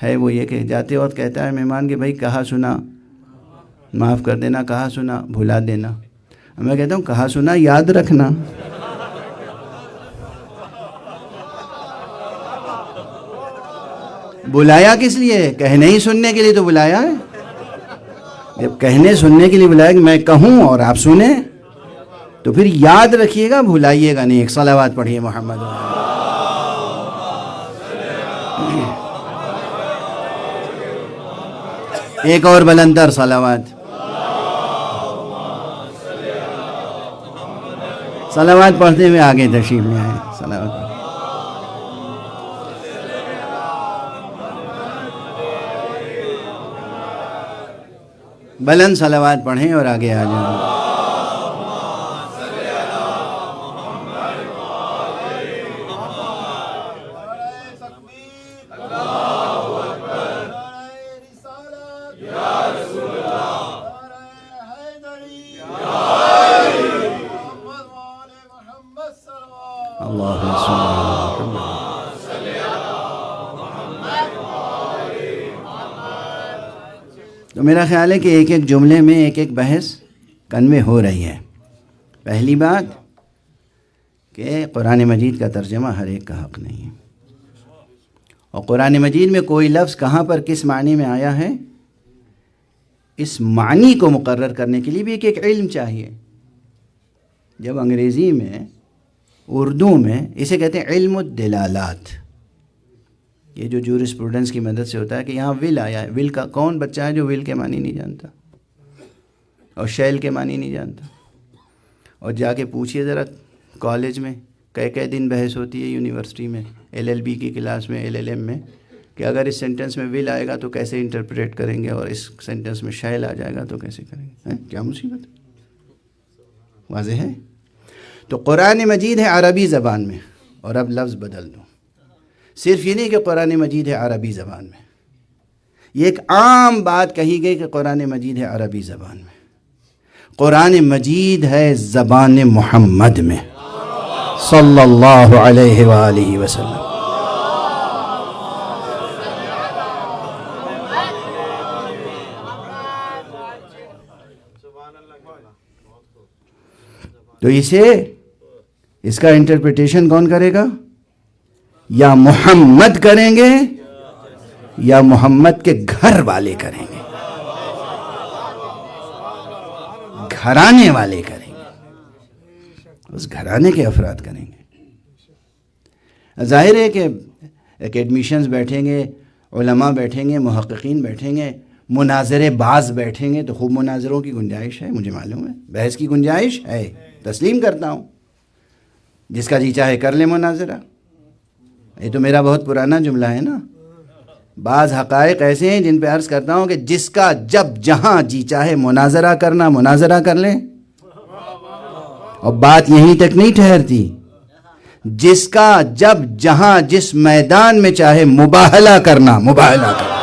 ہے وہ یہ کہ جاتے وقت کہتا ہے مہمان کہ بھائی کہا سنا معاف کر دینا، کہا سنا بھلا دینا۔ میں کہتا ہوں کہا سنا یاد رکھنا۔ بلایا کس لیے؟ کہنے ہی سننے کے لیے تو بلایا ہے۔ جب کہنے سننے کے لیے بلایا کہ میں کہوں اور آپ سنیں تو پھر یاد رکھیے گا، بھلائیے گا نہیں۔ ایک صلوات پڑھیے محمد۔ ایک اور بلندر صلوات۔ صلوات پڑھتے ہوئے آگے تشریف لے آئیں. صلوات پڑھیں. بلند صلوات پڑھیں اور آگے آ جائیں. تو میرا خیال ہے کہ ایک ایک جملے میں ایک ایک بحث کنوے ہو رہی ہے. پہلی بات کہ قرآن مجید کا ترجمہ ہر ایک کا حق نہیں ہے، اور قرآن مجید میں کوئی لفظ کہاں پر کس معنی میں آیا ہے، اس معنی کو مقرر کرنے کے لیے بھی ایک ایک علم چاہیے. جب انگریزی میں، اردو میں اسے کہتے ہیں علم الدلالات. یہ جو جورسپروڈنس کی مدد سے ہوتا ہے کہ یہاں ول آیا ہے. ول کا کون بچہ ہے جو ول کے معنی نہیں جانتا اور شیل کے معنی نہیں جانتا؟ اور جا کے پوچھئے ذرا کالج میں کئی دن بحث ہوتی ہے، یونیورسٹی میں LLB کی کلاس میں، LLM میں، کہ اگر اس سینٹنس میں ول آئے گا تو کیسے انٹرپریٹ کریں گے، اور اس سینٹنس میں شیل آ جائے گا تو کیسے کریں گے. کیا مصیبت ہے؟ واضح ہے. تو قرآن مجید ہے عربی زبان میں، اور اب لفظ بدل دو. صرف یہ نہیں کہ قرآن مجید ہے عربی زبان میں، یہ ایک عام بات کہی گئی کہ قرآن مجید ہے عربی زبان میں. قرآن مجید ہے زبان محمد میں صلی اللہ علیہ وآلہ وسلم. تو اس کا انٹرپریٹیشن کون کرے گا؟ یا محمد کریں گے یا محمد کے گھر والے کریں گے، گھرانے والے کریں گے، اس گھرانے کے افراد کریں گے. ظاہر ہے کہ اکیڈمیشنز بیٹھیں گے، علماء بیٹھیں گے، محققین بیٹھیں گے، مناظرے باز بیٹھیں گے، تو خوب مناظروں کی گنجائش ہے، مجھے معلوم ہے، بحث کی گنجائش ہے، تسلیم کرتا ہوں. جس کا جی چاہے کر لے مناظرہ. یہ تو میرا بہت پرانا جملہ ہے نا. بعض حقائق ایسے ہیں جن پہ عرض کرتا ہوں کہ جس کا جب جہاں جی چاہے مناظرہ کرنا، مناظرہ کر لیں. اور بات یہیں تک نہیں ٹھہرتی، جس کا جب جہاں جس میدان میں چاہے مباہلہ کرنا، مباہلہ کرنا.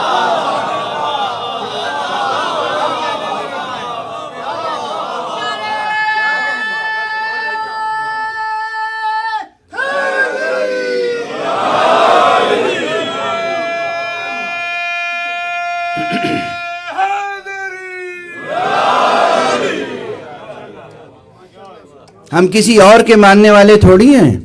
ہم کسی اور کے ماننے والے تھوڑی ہیں،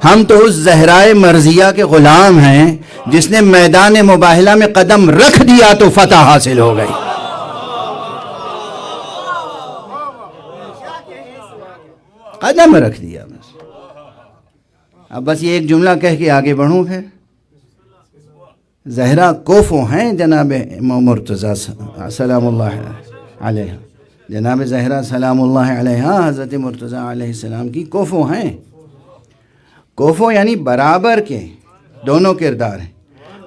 ہم تو اس زہرائے مرضیہ کے غلام ہیں جس نے میدان مباہلہ میں قدم رکھ دیا تو فتح حاصل ہو گئی. قدم رکھ دیا بس. اب بس یہ ایک جملہ کہہ کے آگے بڑھوں. پھر زہرا کوفو ہیں جناب مرتضیٰ سلام اللہ علیہ، جناب زہرا سلام اللہ علیہ حضرت مرتضیٰ علیہ السلام کی کوفو ہیں. کوفو یعنی برابر کے دونوں کردار ہیں.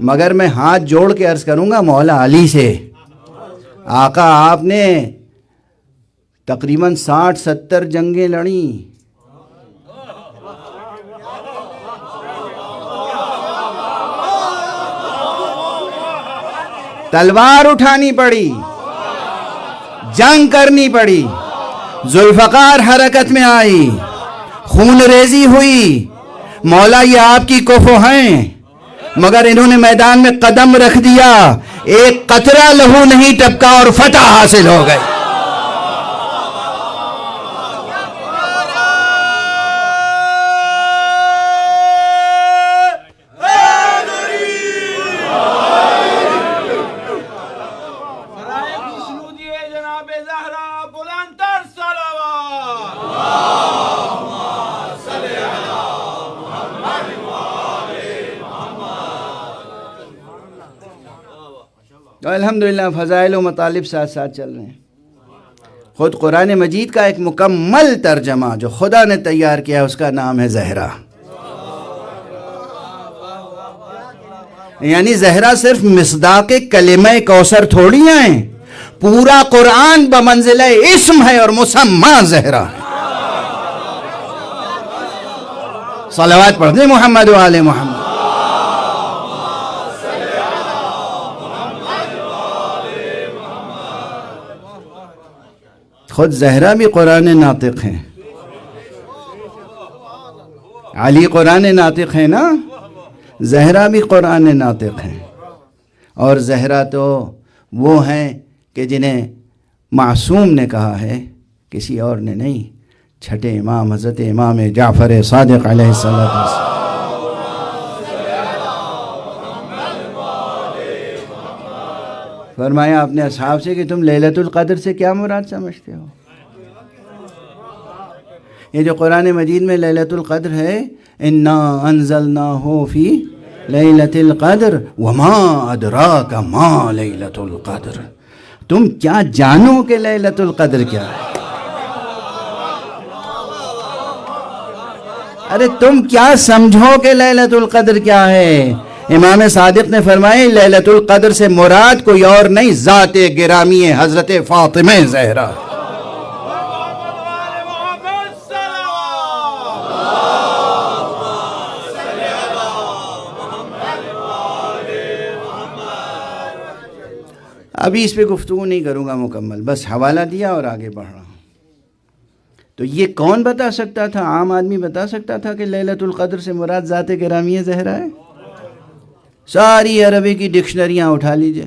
مگر میں ہاتھ جوڑ کے عرض کروں گا مولا علی سے، آقا آپ نے تقریباً 60-70 جنگیں لڑیں، تلوار اٹھانی پڑی، جنگ کرنی پڑی، ذوالفقار حرکت میں آئی، خون ریزی ہوئی. مولا یہ آپ کی کوفو ہیں، مگر انہوں نے میدان میں قدم رکھ دیا، ایک قطرہ لہو نہیں ٹپکا اور فتح حاصل ہو گئی. تو الحمدللہ فضائل و مطالب ساتھ ساتھ چل رہے ہیں. خود قرآن مجید کا ایک مکمل ترجمہ جو خدا نے تیار کیا ہے اس کا نام ہے زہرا. یعنی زہرا صرف مصداق کلمہ کوثر تھوڑی ہیں، پورا قرآن بمنزلہ اسم ہے اور مسمى زہرا ہے. صلوات پڑھ دیں محمد و آل محمد. خود زہرا بھی قرآن ناطق ہیں، علی قرآن ناطق ہے نا، زہرا بھی قرآن ناطق ہیں. اور زہرا تو وہ ہیں کہ جنہیں معصوم نے کہا ہے، کسی اور نے نہیں. چھٹے امام حضرت امام جعفر صادق علیہ السلام. فرمایا اپنے اصحاب سے کہ تم لیلۃ القدر سے کیا مراد سمجھتے ہو؟ یہ جو قرآن مجید میں لیلۃ القدر ہے، انا انزلناہ فی لیلۃ القدر وما ادراک ما لیلۃ القدر. تم کیا جانو کہ لیلۃ القدر کیا ہے؟ ارے تم کیا سمجھو کہ لیلۃ القدر کیا ہے؟ امام صادق نے فرمایا لیلۃ القدر سے مراد کوئی اور نہیں، ذات گرامی حضرت فاطمہ زہرا. ابھی اس پہ گفتگو نہیں کروں گا مکمل، بس حوالہ دیا اور آگے بڑھ رہا ہوں. تو یہ کون بتا سکتا تھا؟ عام آدمی بتا سکتا تھا کہ لیلۃ القدر سے مراد ذات گرامی زہرا ہے؟ ساری عربی کی ڈکشنریاں اٹھا لیجئے،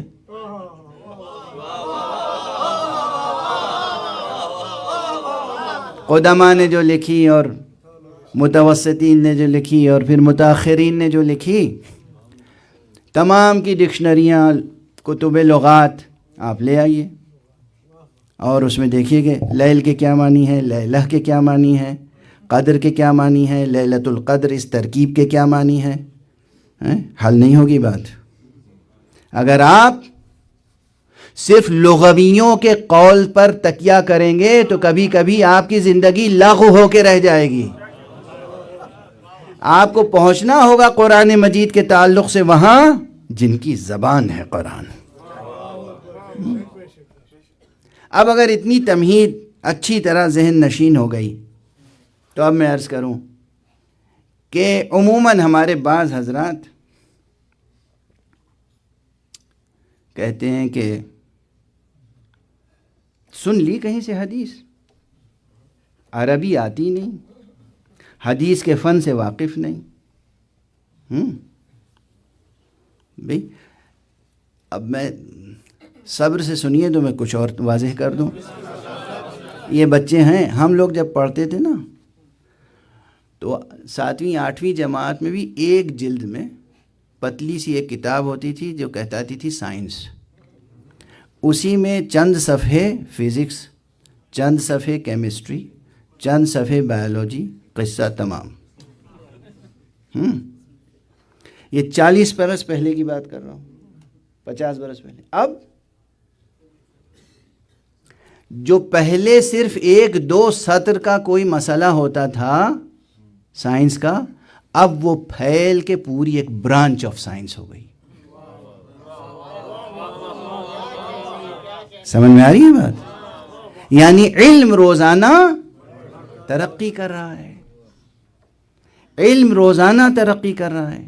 قدماء نے جو لکھی اور متوسطین نے جو لکھی اور پھر متاخرین نے جو لکھی، تمام کی ڈکشنریاں، کتب لغات آپ لے آئیے اور اس میں دیکھیے کہ لیل کے کیا معنی ہے، لیلہ کے کیا معنی ہے، قدر کے کیا معنی ہے، لیلۃ القدر اس ترکیب کے کیا معنی ہے. حل نہیں ہوگی بات. اگر آپ صرف لغویوں کے قول پر تکیہ کریں گے تو کبھی کبھی آپ کی زندگی لغو ہو کے رہ جائے گی. آپ کو پہنچنا ہوگا قرآن مجید کے تعلق سے وہاں جن کی زبان ہے قرآن. اب اگر اتنی تمہید اچھی طرح ذہن نشین ہو گئی تو اب میں عرض کروں کہ عموماً ہمارے بعض حضرات کہتے ہیں کہ سن لی کہیں سے حدیث، عربی آتی نہیں، حدیث کے فن سے واقف نہیں. بھئی اب میں صبر سے سنیے تو میں کچھ اور واضح کر دوں. یہ بچے ہیں، ہم لوگ جب پڑھتے تھے نا تو 7ویں 8ویں جماعت میں بھی ایک جلد میں پتلی سی ایک کتاب ہوتی تھی جو کہتی تھی سائنس. اسی میں چند صفحے فزکس، چند صفحے کیمسٹری، چند صفحے بایولوجی، قصہ تمام. یہ 40 برس پہلے کی بات کر رہا ہوں، 50 برس پہلے. اب جو پہلے صرف 1-2 سطر کا کوئی مسئلہ ہوتا تھا سائنس کا، اب وہ پھیل کے پوری ایک برانچ آف سائنس ہو گئی. سمجھ میں آ رہی ہے بات؟ یعنی علم روزانہ ترقی کر رہا ہے، علم روزانہ ترقی کر رہا ہے.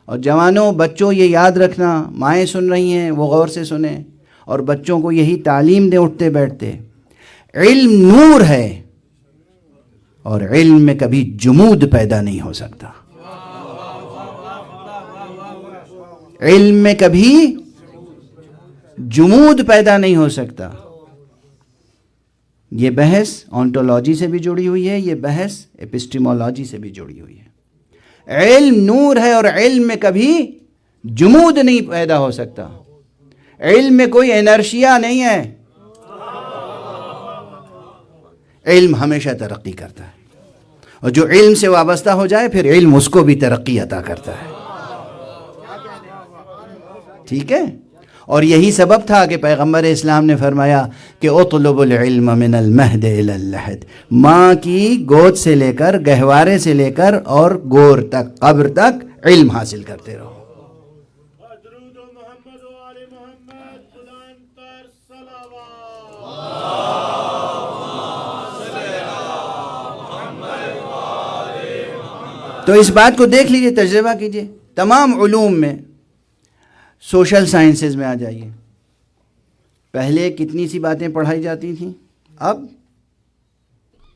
اور جوانوں، بچوں، یہ یاد رکھنا، مائیں سن رہی ہیں وہ غور سے سنیں اور بچوں کو یہی تعلیم دیں اٹھتے بیٹھتے. علم نور ہے اور علم میں کبھی جمود پیدا نہیں ہو سکتا. علم میں کبھی جمود پیدا نہیں ہو سکتا. یہ بحث آنٹولوجی سے بھی جڑی ہوئی ہے، یہ بحث ایپسٹیمولوجی سے بھی جڑی ہوئی ہے. علم نور ہے اور علم میں کبھی جمود نہیں پیدا ہو سکتا. علم میں کوئی انرشیا نہیں ہے. علم ہمیشہ ترقی کرتا ہے اور جو علم سے وابستہ ہو جائے پھر علم اس کو بھی ترقی عطا کرتا ہے. ٹھیک ہے؟ اور یہی سبب تھا کہ پیغمبر اسلام نے فرمایا کہ اطلب العلم من المہد الی اللحد، ماں کی گود سے لے کر، گہوارے سے لے کر اور گور تک، قبر تک علم حاصل کرتے رہو۔ درود و محمد و آل محمد، خدا انتر صلوات۔ تو اس بات کو دیکھ لیجئے، تجربہ کیجئے، تمام علوم میں، سوشل سائنسز میں آ جائیے، پہلے کتنی سی باتیں پڑھائی جاتی تھیں، اب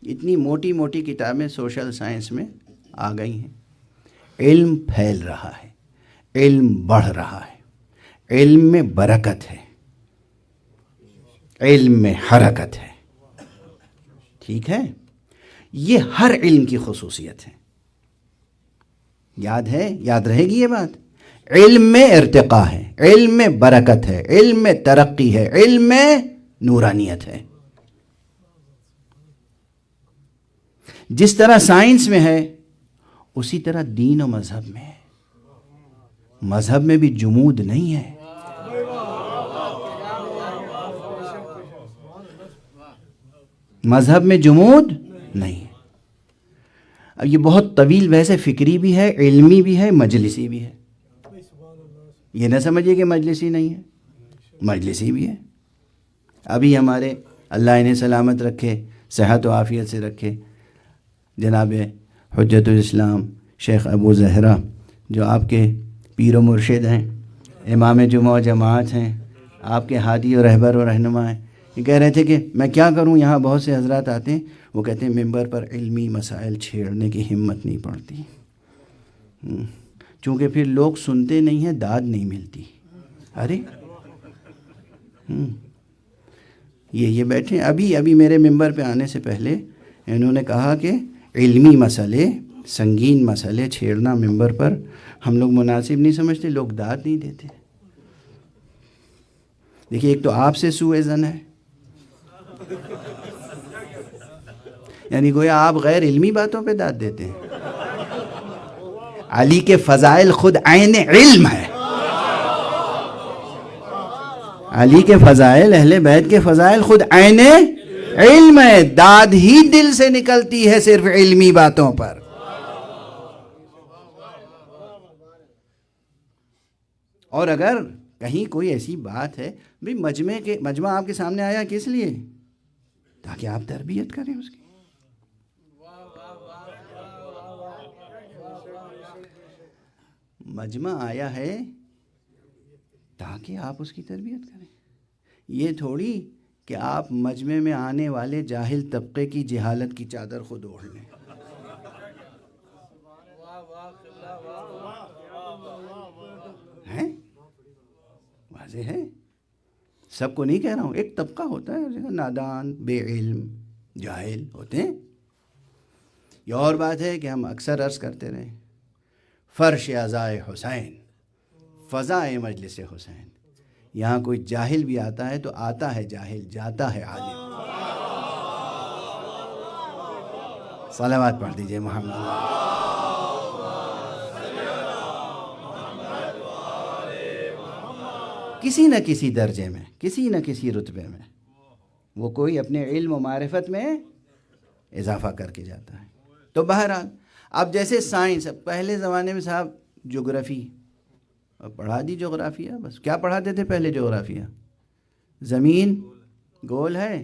اتنی موٹی موٹی کتابیں سوشل سائنس میں آ گئی ہیں۔ علم پھیل رہا ہے، علم بڑھ رہا ہے، علم میں برکت ہے، علم میں حرکت ہے، ٹھیک ہے؟ یہ ہر علم کی خصوصیت ہے، یاد ہے، یاد رہے گی یہ بات۔ علم میں ارتقاء ہے، علم میں برکت ہے، علم میں ترقی ہے، علم میں نورانیت ہے۔ جس طرح سائنس میں ہے اسی طرح دین و مذہب میں ہے۔ مذہب میں بھی جمود نہیں ہے، مذہب میں جمود نہیں ہے۔ اب یہ بہت طویل بحث فکری بھی ہے، علمی بھی ہے، مجلسی بھی ہے۔ یہ نہ سمجھیے کہ مجلسی نہیں ہے، مجلسی بھی ہے۔ ابھی ہمارے اللہ انہیں سلامت رکھے، صحت و عافیت سے رکھے، جناب حجت الاسلام شیخ ابو زہرہ، جو آپ کے پیر و مرشد ہیں، امام جمعہ و جماعت ہیں، آپ کے ہادی و رہبر و رہنما ہیں، یہ کہہ رہے تھے کہ میں کیا کروں، یہاں بہت سے حضرات آتے ہیں، وہ کہتے ہیں ممبر پر علمی مسائل چھیڑنے کی ہمت نہیں پڑتی، چونکہ پھر لوگ سنتے نہیں ہیں، داد نہیں ملتی۔ ارے یہ بیٹھے ابھی میرے ممبر پہ آنے سے پہلے انہوں نے کہا کہ علمی مسئلے، سنگین مسئلے چھیڑنا ممبر پر ہم لوگ مناسب نہیں سمجھتے، لوگ داد نہیں دیتے۔ دیکھیے، ایک تو آپ سے سوء ظن ہے، یعنی گویا آپ غیر علمی باتوں پہ داد دیتے ہیں۔ علی کے فضائل خود عین علم ہے، علی کے فضائل، اہل بیت کے فضائل خود عین علم ہے، داد ہی دل سے نکلتی ہے صرف علمی باتوں پر۔ اور اگر کہیں کوئی ایسی بات ہے، بھی مجمع آپ کے سامنے آیا کس لیے؟ تاکہ آپ تربیت کریں اس کی۔ مجمع آیا ہے تاکہ آپ اس کی تربیت کریں، یہ تھوڑی کہ آپ مجمع میں آنے والے جاہل طبقے کی جہالت کی چادر خود اوڑھ لیں۔ ہیں؟ واضح ہے، سب کو نہیں کہہ رہا ہوں، ایک طبقہ ہوتا ہے نادان، بے علم، جاہل ہوتے ہیں۔ یہ اور بات ہے کہ ہم اکثر عرض کرتے رہے، فرش عزائے حسین، فضائے مجلس حسین، یہاں کوئی جاہل بھی آتا ہے تو آتا ہے جاہل، جاتا ہے عالم۔ صلوات پڑھ دیجئے محمد۔ کسی نہ کسی درجے میں، کسی نہ کسی رتبے میں وہ کوئی اپنے علم و معرفت میں اضافہ کر کے جاتا ہے۔ تو بہرحال اب جیسے سائنس، پہلے زمانے میں صاحب جغرافی، پڑھا دی جغرافیہ، بس کیا پڑھاتے تھے پہلے جغرافیہ؟ زمین گول ہے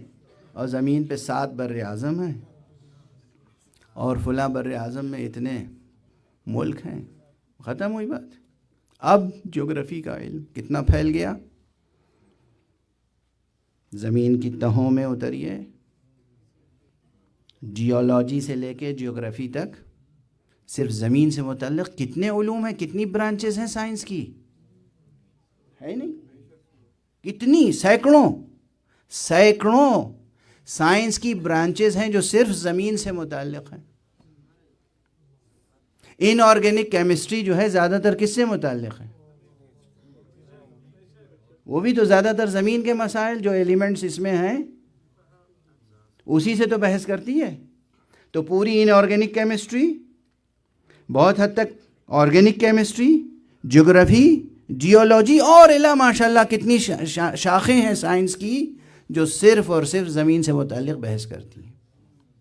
اور زمین پہ 7 بر اعظم ہیں اور فلاں بر اعظم میں اتنے ملک ہیں، ختم ہوئی بات۔ اب جغرافی کا علم کتنا پھیل گیا، زمین کی تہوں میں اتریے، جیولوجی سے لے کے جیوگرافی تک، صرف زمین سے متعلق کتنے علوم ہیں، کتنی برانچز ہیں سائنس کی، ہے نہیں؟ کتنی، سینکڑوں سائنس کی برانچز ہیں جو صرف زمین سے متعلق ہیں۔ ان آرگینک کیمسٹری جو ہے زیادہ تر کس سے متعلق ہے؟ وہ بھی تو زیادہ تر زمین کے مسائل جو ایلیمنٹس اس میں ہیں اسی سے تو بحث کرتی ہے۔ تو پوری ان آرگینک کیمسٹری، بہت حد تک آرگینک کیمسٹری، جغرافی، جیولوجی اور الا ماشاءاللہ کتنی شاخیں ہیں سائنس کی جو صرف اور صرف زمین سے متعلق بحث کرتی ہیں.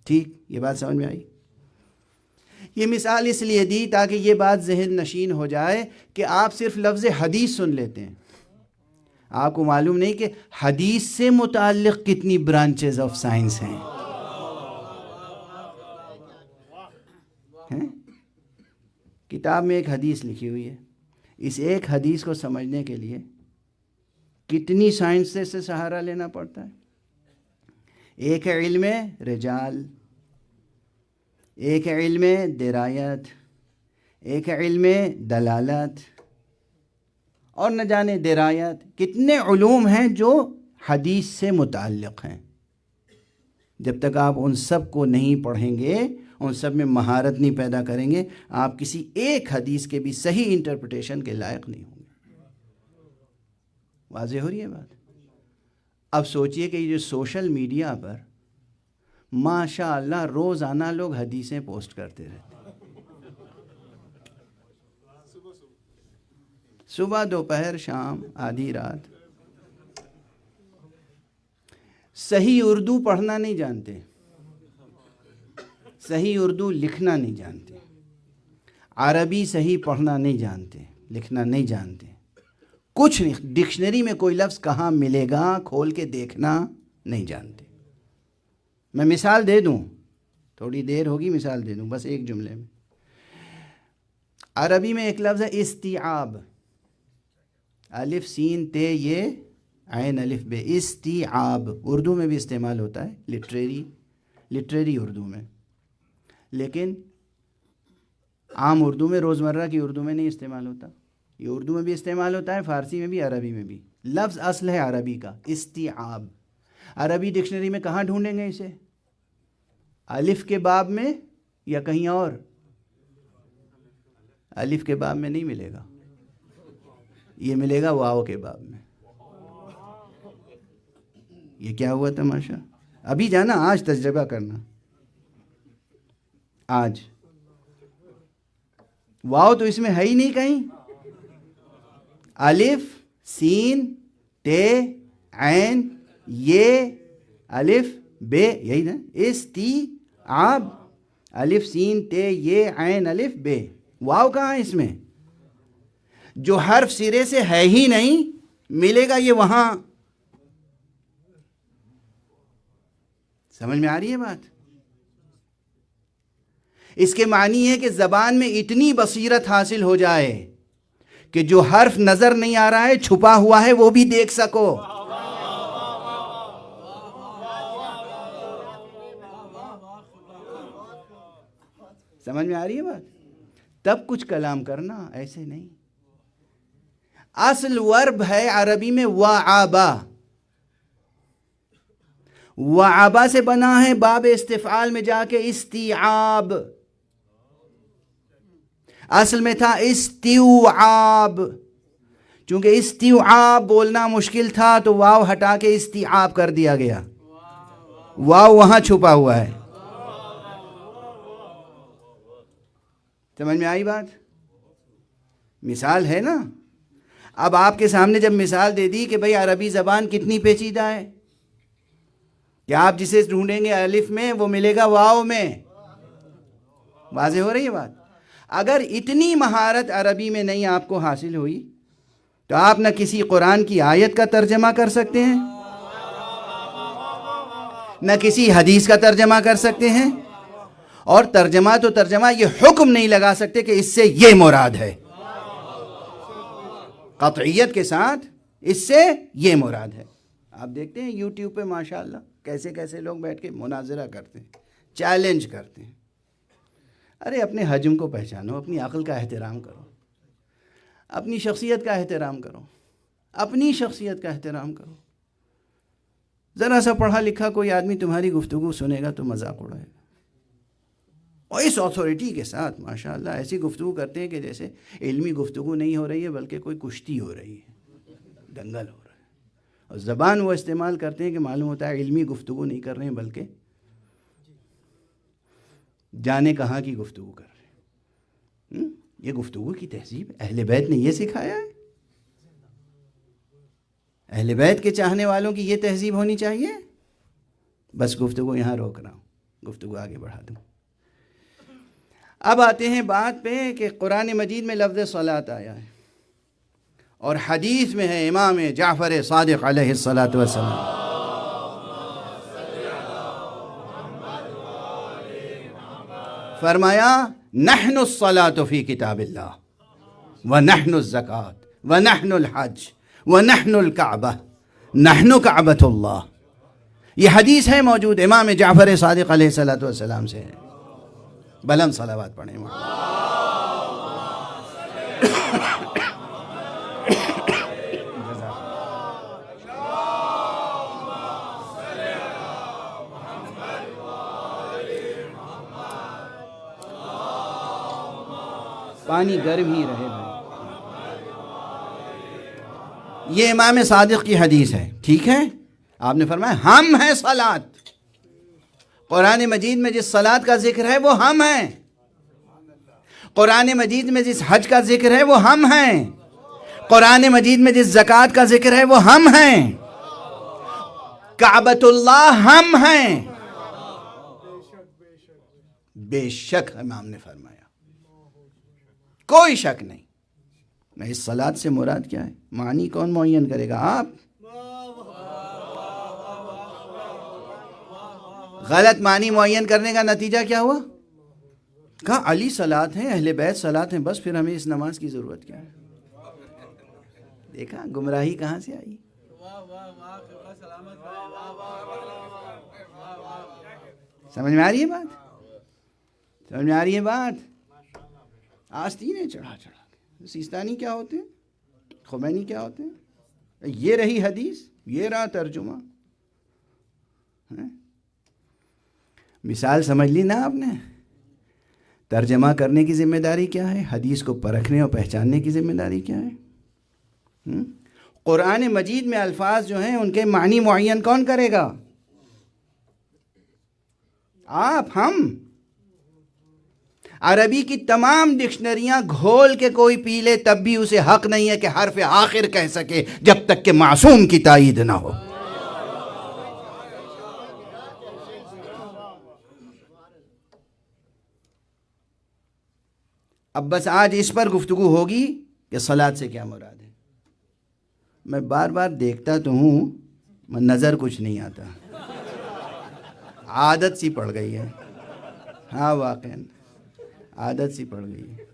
ٹھیک، یہ بات سمجھ میں آئی؟ یہ مثال اس لیے دی تاکہ یہ بات ذہن نشین ہو جائے کہ آپ صرف لفظ حدیث سن لیتے ہیں، آپ کو معلوم نہیں کہ حدیث سے متعلق کتنی برانچز آف سائنس ہیں. کتاب میں ایک حدیث لکھی ہوئی ہے، اس ایک حدیث کو سمجھنے کے لیے کتنی سائنس سے سہارا لینا پڑتا ہے. ایک ہے علم رجال، ایک ہے علم درایت، ایک ہے علم دلالت، اور نہ جانے درایت کتنے علوم ہیں جو حدیث سے متعلق ہیں. جب تک آپ ان سب کو نہیں پڑھیں گے، ان سب میں مہارت نہیں پیدا کریں گے، آپ کسی ایک حدیث کے بھی صحیح انٹرپریٹیشن کے لائق نہیں ہوں گے. واضح ہو رہی ہے بات؟ اب سوچئے کہ یہ جو سوشل میڈیا پر ماشاء اللہ روزانہ لوگ حدیثیں پوسٹ کرتے رہتے ہیں، صبح دوپہر شام آدھی رات. صحیح اردو پڑھنا نہیں جانتے، صحیح اردو لکھنا نہیں جانتے، عربی صحیح پڑھنا نہیں جانتے، لکھنا نہیں جانتے، کچھ نہیں. ڈکشنری میں کوئی لفظ کہاں ملے گا کھول کے دیکھنا نہیں جانتے. میں مثال دے دوں، تھوڑی دیر ہوگی، مثال دے دوں بس ایک جملے میں. عربی میں ایک لفظ ہے استیعاب، الف سین تے یہ عین الف بے، استیعاب. اردو میں بھی استعمال ہوتا ہے، لٹریری اردو میں، لیکن عام اردو میں، روزمرہ کی اردو میں نہیں استعمال ہوتا. یہ اردو میں بھی استعمال ہوتا ہے، فارسی میں بھی، عربی میں بھی. لفظ اصل ہے عربی کا استیعاب. عربی ڈکشنری میں کہاں ڈھونڈیں گے اسے؟ الف کے باب میں یا کہیں اور؟ الف کے باب میں نہیں ملے گا، یہ ملے گا واو کے باب میں. یہ کیا ہوا تماشا؟ ابھی جانا، آج تجربہ کرنا. آج واو تو اس میں ہے ہی نہیں کہیں. الف سین تے عین یہ الف بے، یہی نا استیعاب. الف سین تے یہ عین الف بے، واو کہاں ہے اس میں؟ جو حرف سرے سے ہے ہی نہیں، ملے گا یہ وہاں. سمجھ میں آ رہی ہے بات؟ اس کے معنی ہے کہ زبان میں اتنی بصیرت حاصل ہو جائے کہ جو حرف نظر نہیں آ رہا ہے، چھپا ہوا ہے، وہ بھی دیکھ سکو. سمجھ میں آ رہی ہے بات؟ تب کچھ کلام کرنا، ایسے نہیں. اصل ورب ہے عربی میں وعبا، وعبا سے بنا ہے باب استفعال میں جا کے استیعاب. اصل میں تھا استیعاب، چونکہ استیعاب بولنا مشکل تھا تو واو ہٹا کے استیعاب کر دیا گیا. واو وہاں چھپا ہوا ہے. سمجھ میں آئی بات؟ مثال ہے نا. اب آپ کے سامنے جب مثال دے دی کہ بھئی عربی زبان کتنی پیچیدہ ہے، کہ آپ جسے ڈھونڈیں گے الف میں وہ ملے گا واو میں. واضح ہو رہی ہے بات؟ اگر اتنی مہارت عربی میں نہیں آپ کو حاصل ہوئی تو آپ نہ کسی قرآن کی آیت کا ترجمہ کر سکتے ہیں، نہ کسی حدیث کا ترجمہ کر سکتے ہیں، اور ترجمہ تو ترجمہ، یہ حکم نہیں لگا سکتے کہ اس سے یہ مراد ہے قطعیت کے ساتھ، اس سے یہ مراد ہے. آپ دیکھتے ہیں یوٹیوب پہ ماشاءاللہ کیسے کیسے لوگ بیٹھ کے مناظرہ کرتے ہیں، چیلنج کرتے ہیں. ارے اپنے حجم کو پہچانو، اپنی عقل کا احترام کرو، اپنی شخصیت کا احترام کرو، اپنی شخصیت کا احترام کرو. ذرا سا پڑھا لکھا کوئی آدمی تمہاری گفتگو سنے گا تو مذاق اڑائے گا، اور اس اتھارٹی کے ساتھ ماشاءاللہ ایسی گفتگو کرتے ہیں کہ جیسے علمی گفتگو نہیں ہو رہی ہے بلکہ کوئی کشتی ہو رہی ہے، دنگل ہو رہا ہے. اور زبان وہ استعمال کرتے ہیں کہ معلوم ہوتا ہے علمی گفتگو نہیں کر رہے ہیں بلکہ جانے کہاں کی گفتگو کر رہے ہیں. یہ گفتگو کی تہذیب اہل بیت نے یہ سکھایا ہے. اہل بیت کے چاہنے والوں کی یہ تہذیب ہونی چاہیے. بس گفتگو یہاں روک رہا ہوں، گفتگو آگے بڑھا دوں. اب آتے ہیں بات پہ کہ قرآن مجید میں لفظ صلاۃ آیا ہے اور حدیث میں ہے امام جعفر صادق علیہ الصلاۃ والسلام فرمایا نحن الصلاۃ فی کتاب اللہ ونحن الزکوٰۃ ونحن الحج ونحن الکعبہ نحن کعبۃ اللہ. یہ حدیث ہے موجود امام جعفر صادق علیہ الصلاۃ والسلام سے ہے. بلند صلوات پڑھیں. پانی گرم ہی رہے بھائی. یہ امام صادق کی حدیث ہے، ٹھیک ہے. آپ نے فرمایا ہم ہیں صلاۃ. قرآن مجید میں جس صلاۃ کا ذکر ہے وہ ہم ہیں. قرآن مجید میں جس حج کا ذکر ہے وہ ہم ہیں. قرآن مجید میں جس زکوٰۃ کا ذکر ہے وہ ہم ہیں. کعبۃ اللہ ہم ہیں. بے شک امام نے فرمایا، کوئی شک نہیں. میں اس صلاۃ سے مراد کیا ہے، معنی کون معین کرے گا؟ آپ. غلط معنی معین کرنے کا نتیجہ کیا ہوا؟ کہا علی صلاۃ ہیں، اہل بیت صلاۃ ہیں، بس پھر ہمیں اس نماز کی ضرورت کیا ہے؟ دیکھا گمراہی کہاں سے آئی. سمجھ میں آ رہی ہے بات؟ سمجھ میں آ رہی ہے بات؟ آستینیں چڑھا چڑھا کے سیستانی کیا ہوتے ہیں، خمینی کیا ہوتے ہیں. یہ رہی حدیث، یہ رہا ترجمہ. مثال سمجھ لی نا آپ نے. ترجمہ کرنے کی ذمہ داری کیا ہے، حدیث کو پرکھنے اور پہچاننے کی ذمہ داری کیا ہے. قرآن مجید میں الفاظ جو ہیں ان کے معنی معین کون کرے گا؟ آپ، ہم. عربی کی تمام ڈکشنریاں گھول کے کوئی پی لے تب بھی اسے حق نہیں ہے کہ حرف آخر کہہ سکے جب تک کہ معصوم کی تائید نہ ہو. اب بس آج اس پر گفتگو ہوگی کہ صلاۃ سے کیا مراد ہے. میں بار بار دیکھتا تو ہوں، نظر کچھ نہیں آتا، عادت سی پڑ گئی ہے. ہاں واقعا عادت سی پڑ گئی ہے.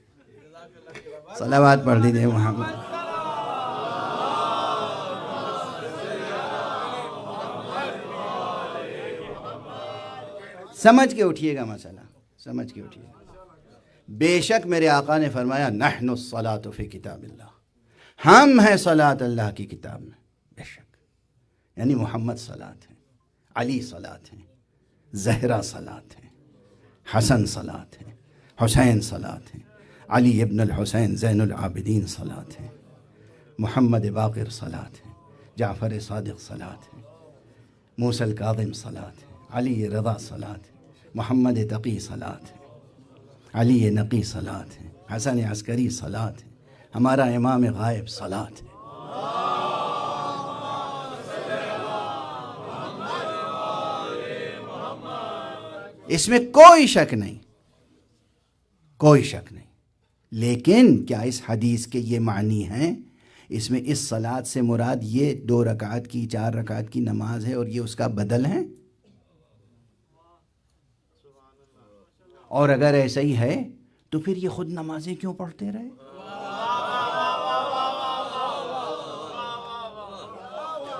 صلوات پڑھ دیجئے محمد. سمجھ کے اٹھیے گا مسئلہ، سمجھ کے اٹھیے گا. بے شک میرے آقا نے فرمایا نحن الصلاۃ فی کتاب اللہ، ہم ہیں صلاۃ اللہ کی کتاب میں. بے شک یعنی محمد صلاۃ ہے، علی صلاۃ ہے، زہرا صلاۃ ہے، حسن صلاۃ ہے، حسین صلاۃ ہے، علی ابن الحسین زین العابدین صلاۃ ہے، محمد باقر صلاۃ ہے، جعفر صادق صلاۃ ہے، موسیٰ الکاظم صلاۃ ہے، علی رضا صلاۃ ہے، محمد تقی صلاۃ ہے، علی نقی صلاۃ ہے، حسن عسکری صلاۃ ہے، ہمارا امام غائب صلاۃ ہے. اس میں کوئی شک نہیں، کوئی شک نہیں. لیکن کیا اس حدیث کے یہ معنی ہیں؟ اس میں اس صلاۃ سے مراد یہ 2 رکعت کی 4 رکعت کی نماز ہے اور یہ اس کا بدل ہے؟ اور اگر ایسا ہی ہے تو پھر یہ خود نمازیں کیوں پڑھتے رہے؟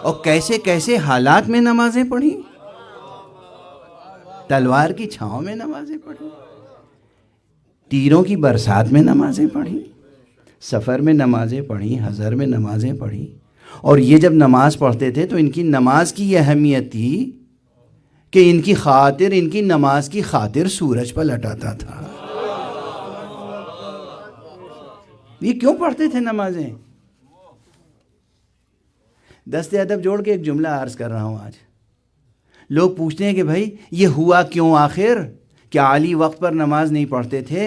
اور کیسے کیسے حالات میں نمازیں پڑھی؟ تلوار کی چھاؤں میں نمازیں پڑھی، تیروں کی برسات میں نمازیں پڑھی، سفر میں نمازیں پڑھی، حضر میں نمازیں پڑھی. اور یہ جب نماز پڑھتے تھے تو ان کی نماز کی یہ اہمیت تھی کہ ان کی خاطر، ان کی نماز کی خاطر سورج پلٹ آتا تھا. یہ کیوں پڑھتے تھے نمازیں؟ دست ادب جوڑ کے ایک جملہ عرض کر رہا ہوں. آج لوگ پوچھتے ہیں کہ بھائی یہ ہوا کیوں آخر؟ کیا علی وقت پر نماز نہیں پڑھتے تھے؟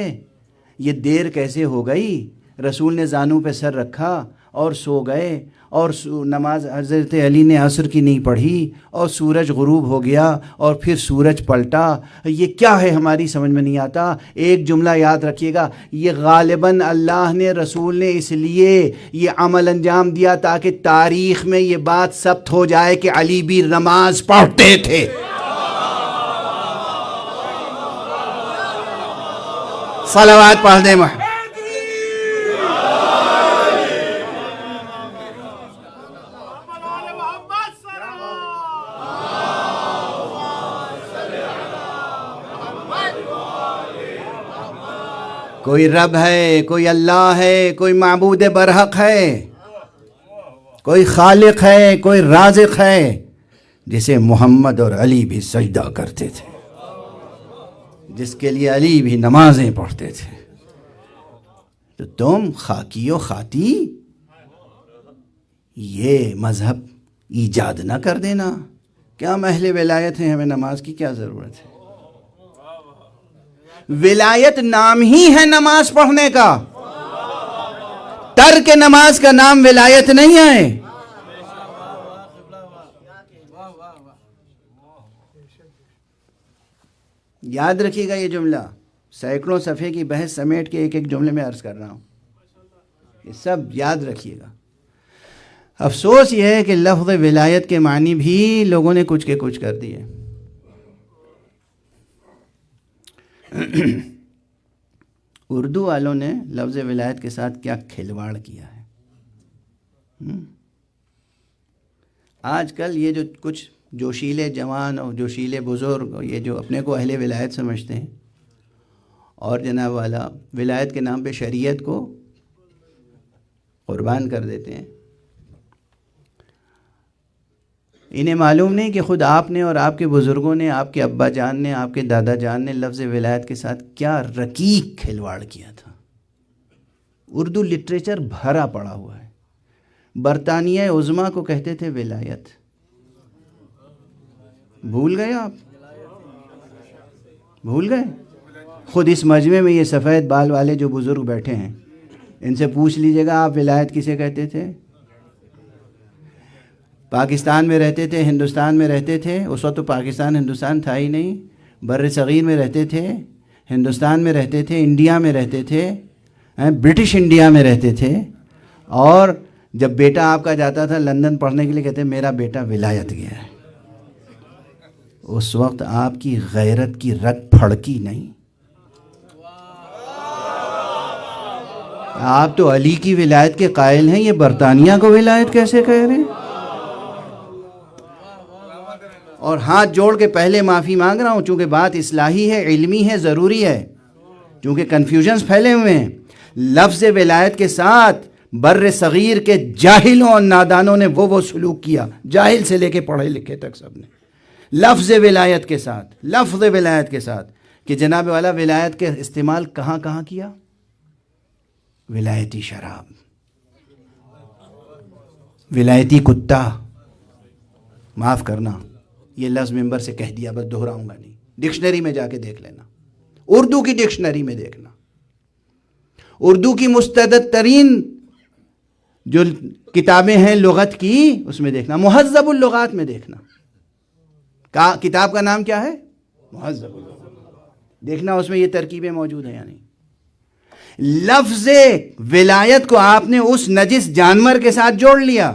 یہ دیر کیسے ہو گئی؟ رسول نے زانوں پہ سر رکھا اور سو گئے، اور نماز حضرت علی نے عصر کی نہیں پڑھی، اور سورج غروب ہو گیا، اور پھر سورج پلٹا. یہ کیا ہے ہماری سمجھ میں نہیں آتا. ایک جملہ یاد رکھیے گا، یہ غالباً اللہ نے، رسول نے اس لیے یہ عمل انجام دیا تاکہ تاریخ میں یہ بات ثبت ہو جائے کہ علی بھی نماز پڑھتے تھے. صلوات پڑھ دیں محمد. کوئی رب ہے، کوئی اللہ ہے، کوئی معبود برحق ہے، کوئی خالق ہے، کوئی رازق ہے، جسے محمد اور علی بھی سجدہ کرتے تھے، جس کے لیے علی بھی نمازیں پڑھتے تھے. تو تم خاکی و خاتی یہ مذہب ایجاد نہ کر دینا کہ ہم اہل ولایت ہیں، ہمیں نماز کی کیا ضرورت ہے. ولایت نام ہی ہے نماز پڑھنے کا، ترک نماز کا نام ولایت نہیں ہے. یاد رکھیے گا یہ جملہ، سینکڑوں صفحے کی بحث سمیٹ کے ایک ایک جملے میں عرض کر رہا ہوں، یہ سب یاد رکھیے گا. افسوس یہ ہے کہ لفظ ولایت کے معنی بھی لوگوں نے کچھ کے کچھ کر دیے. اردو والوں نے لفظ ولایت کے ساتھ کیا کھلواڑ کیا ہے. آج کل یہ جو کچھ جوشیلے جوان اور جوشیلے بزرگ، یہ جو اپنے کو اہل ولایت سمجھتے ہیں اور جناب والا ولایت کے نام پہ شریعت کو قربان کر دیتے ہیں، انہیں معلوم نہیں کہ خود آپ نے اور آپ کے بزرگوں نے، آپ کے ابا جان نے، آپ کے دادا جان نے لفظ ولایت کے ساتھ کیا رقیق کھلواڑ کیا تھا. اردو لٹریچر بھرا پڑا ہوا ہے. برطانیہ عظمیٰ کو کہتے تھے ولایت. بھول گئے آپ؟ بھول گئے؟ خود اس مجمع میں یہ سفید بال والے جو بزرگ بیٹھے ہیں، ان سے پوچھ لیجئے گا آپ ولایت کسے کہتے تھے. پاکستان میں رہتے تھے، ہندوستان میں رہتے تھے، اس وقت تو پاکستان ہندوستان تھا ہی نہیں، بر صغیر میں رہتے تھے، ہندوستان میں رہتے تھے، انڈیا میں رہتے تھے، برٹش انڈیا میں رہتے تھے. اور جب بیٹا آپ کا جاتا تھا لندن پڑھنے کے لیے، کہتے میرا بیٹا ولایت گیا ہے. اس وقت آپ کی غیرت کی رگ پھڑکی نہیں. آپ تو علی کی ولایت کے قائل ہیں، یہ برطانیہ کو ولایت کیسے کہہ رہے ہیں؟ اور ہاتھ جوڑ کے پہلے معافی مانگ رہا ہوں، چونکہ بات اصلاحی ہے، علمی ہے، ضروری ہے، چونکہ کنفیوژنز پھیلے ہوئے ہیں. لفظ ولایت کے ساتھ بر صغیر کے جاہلوں اور نادانوں نے وہ سلوک کیا، جاہل سے لے کے پڑھے لکھے تک سب نے، لفظ ولایت کے ساتھ، لفظ ولایت کے ساتھ. کہ جناب والا ولایت کے استعمال کہاں کہاں کیا؟ ولایتی شراب، ولایتی کتا. معاف کرنا، یہ لفظ ممبر سے کہہ دیا، بس دہراؤں گا نہیں. ڈکشنری میں جا کے دیکھ لینا، اردو کی ڈکشنری میں دیکھنا، اردو کی مستند ترین جو کتابیں ہیں لغت کی، اس میں دیکھنا، مہذب اللغات میں دیکھنا. کتاب کا نام کیا ہے؟ مہذب اللغات. دیکھنا اس میں یہ ترکیبیں موجود ہیں یا نہیں. لفظ ولایت کو آپ نے اس نجس جانور کے ساتھ جوڑ لیا،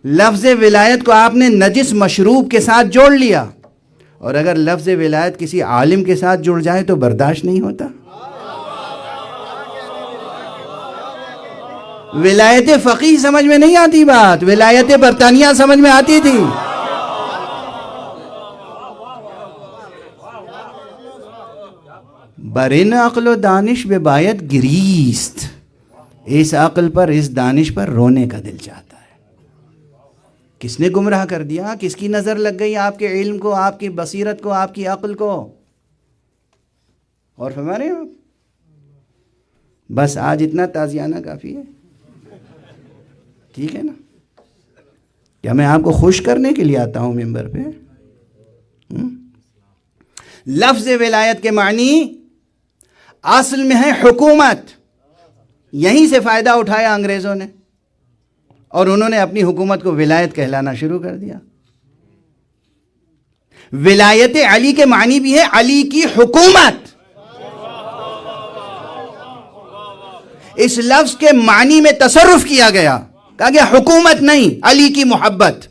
لفظ ولایت کو آپ نے نجس مشروب کے ساتھ جوڑ لیا. اور اگر لفظ ولایت کسی عالم کے ساتھ جڑ جائے تو برداشت نہیں ہوتا. ولایت فقیہ سمجھ میں نہیں آتی بات، ولایت برطانیہ سمجھ میں آتی تھی. برن عقل و دانش بے باید گریست، اس عقل پر، اس دانش پر رونے کا دل چاہتا ہے. کس نے گمراہ کر دیا؟ کس کی نظر لگ گئی آپ کے علم کو، آپ کی بصیرت کو، آپ کی عقل کو؟ اور فرما رہے ہیں آپ. بس آج اتنا تازیانہ کافی ہے، ٹھیک ہے نا؟ کیا میں آپ کو خوش کرنے کے لیے آتا ہوں ممبر پہ؟ لفظ ولایت کے معنی اصل میں ہے حکومت. یہیں سے فائدہ اٹھایا انگریزوں نے، اور انہوں نے اپنی حکومت کو ولایت کہلانا شروع کر دیا۔ ولایت علی کے معنی بھی ہے علی کی حکومت۔ اس لفظ کے معنی میں تصرف کیا گیا، کہا گیا حکومت نہیں، علی کی محبت،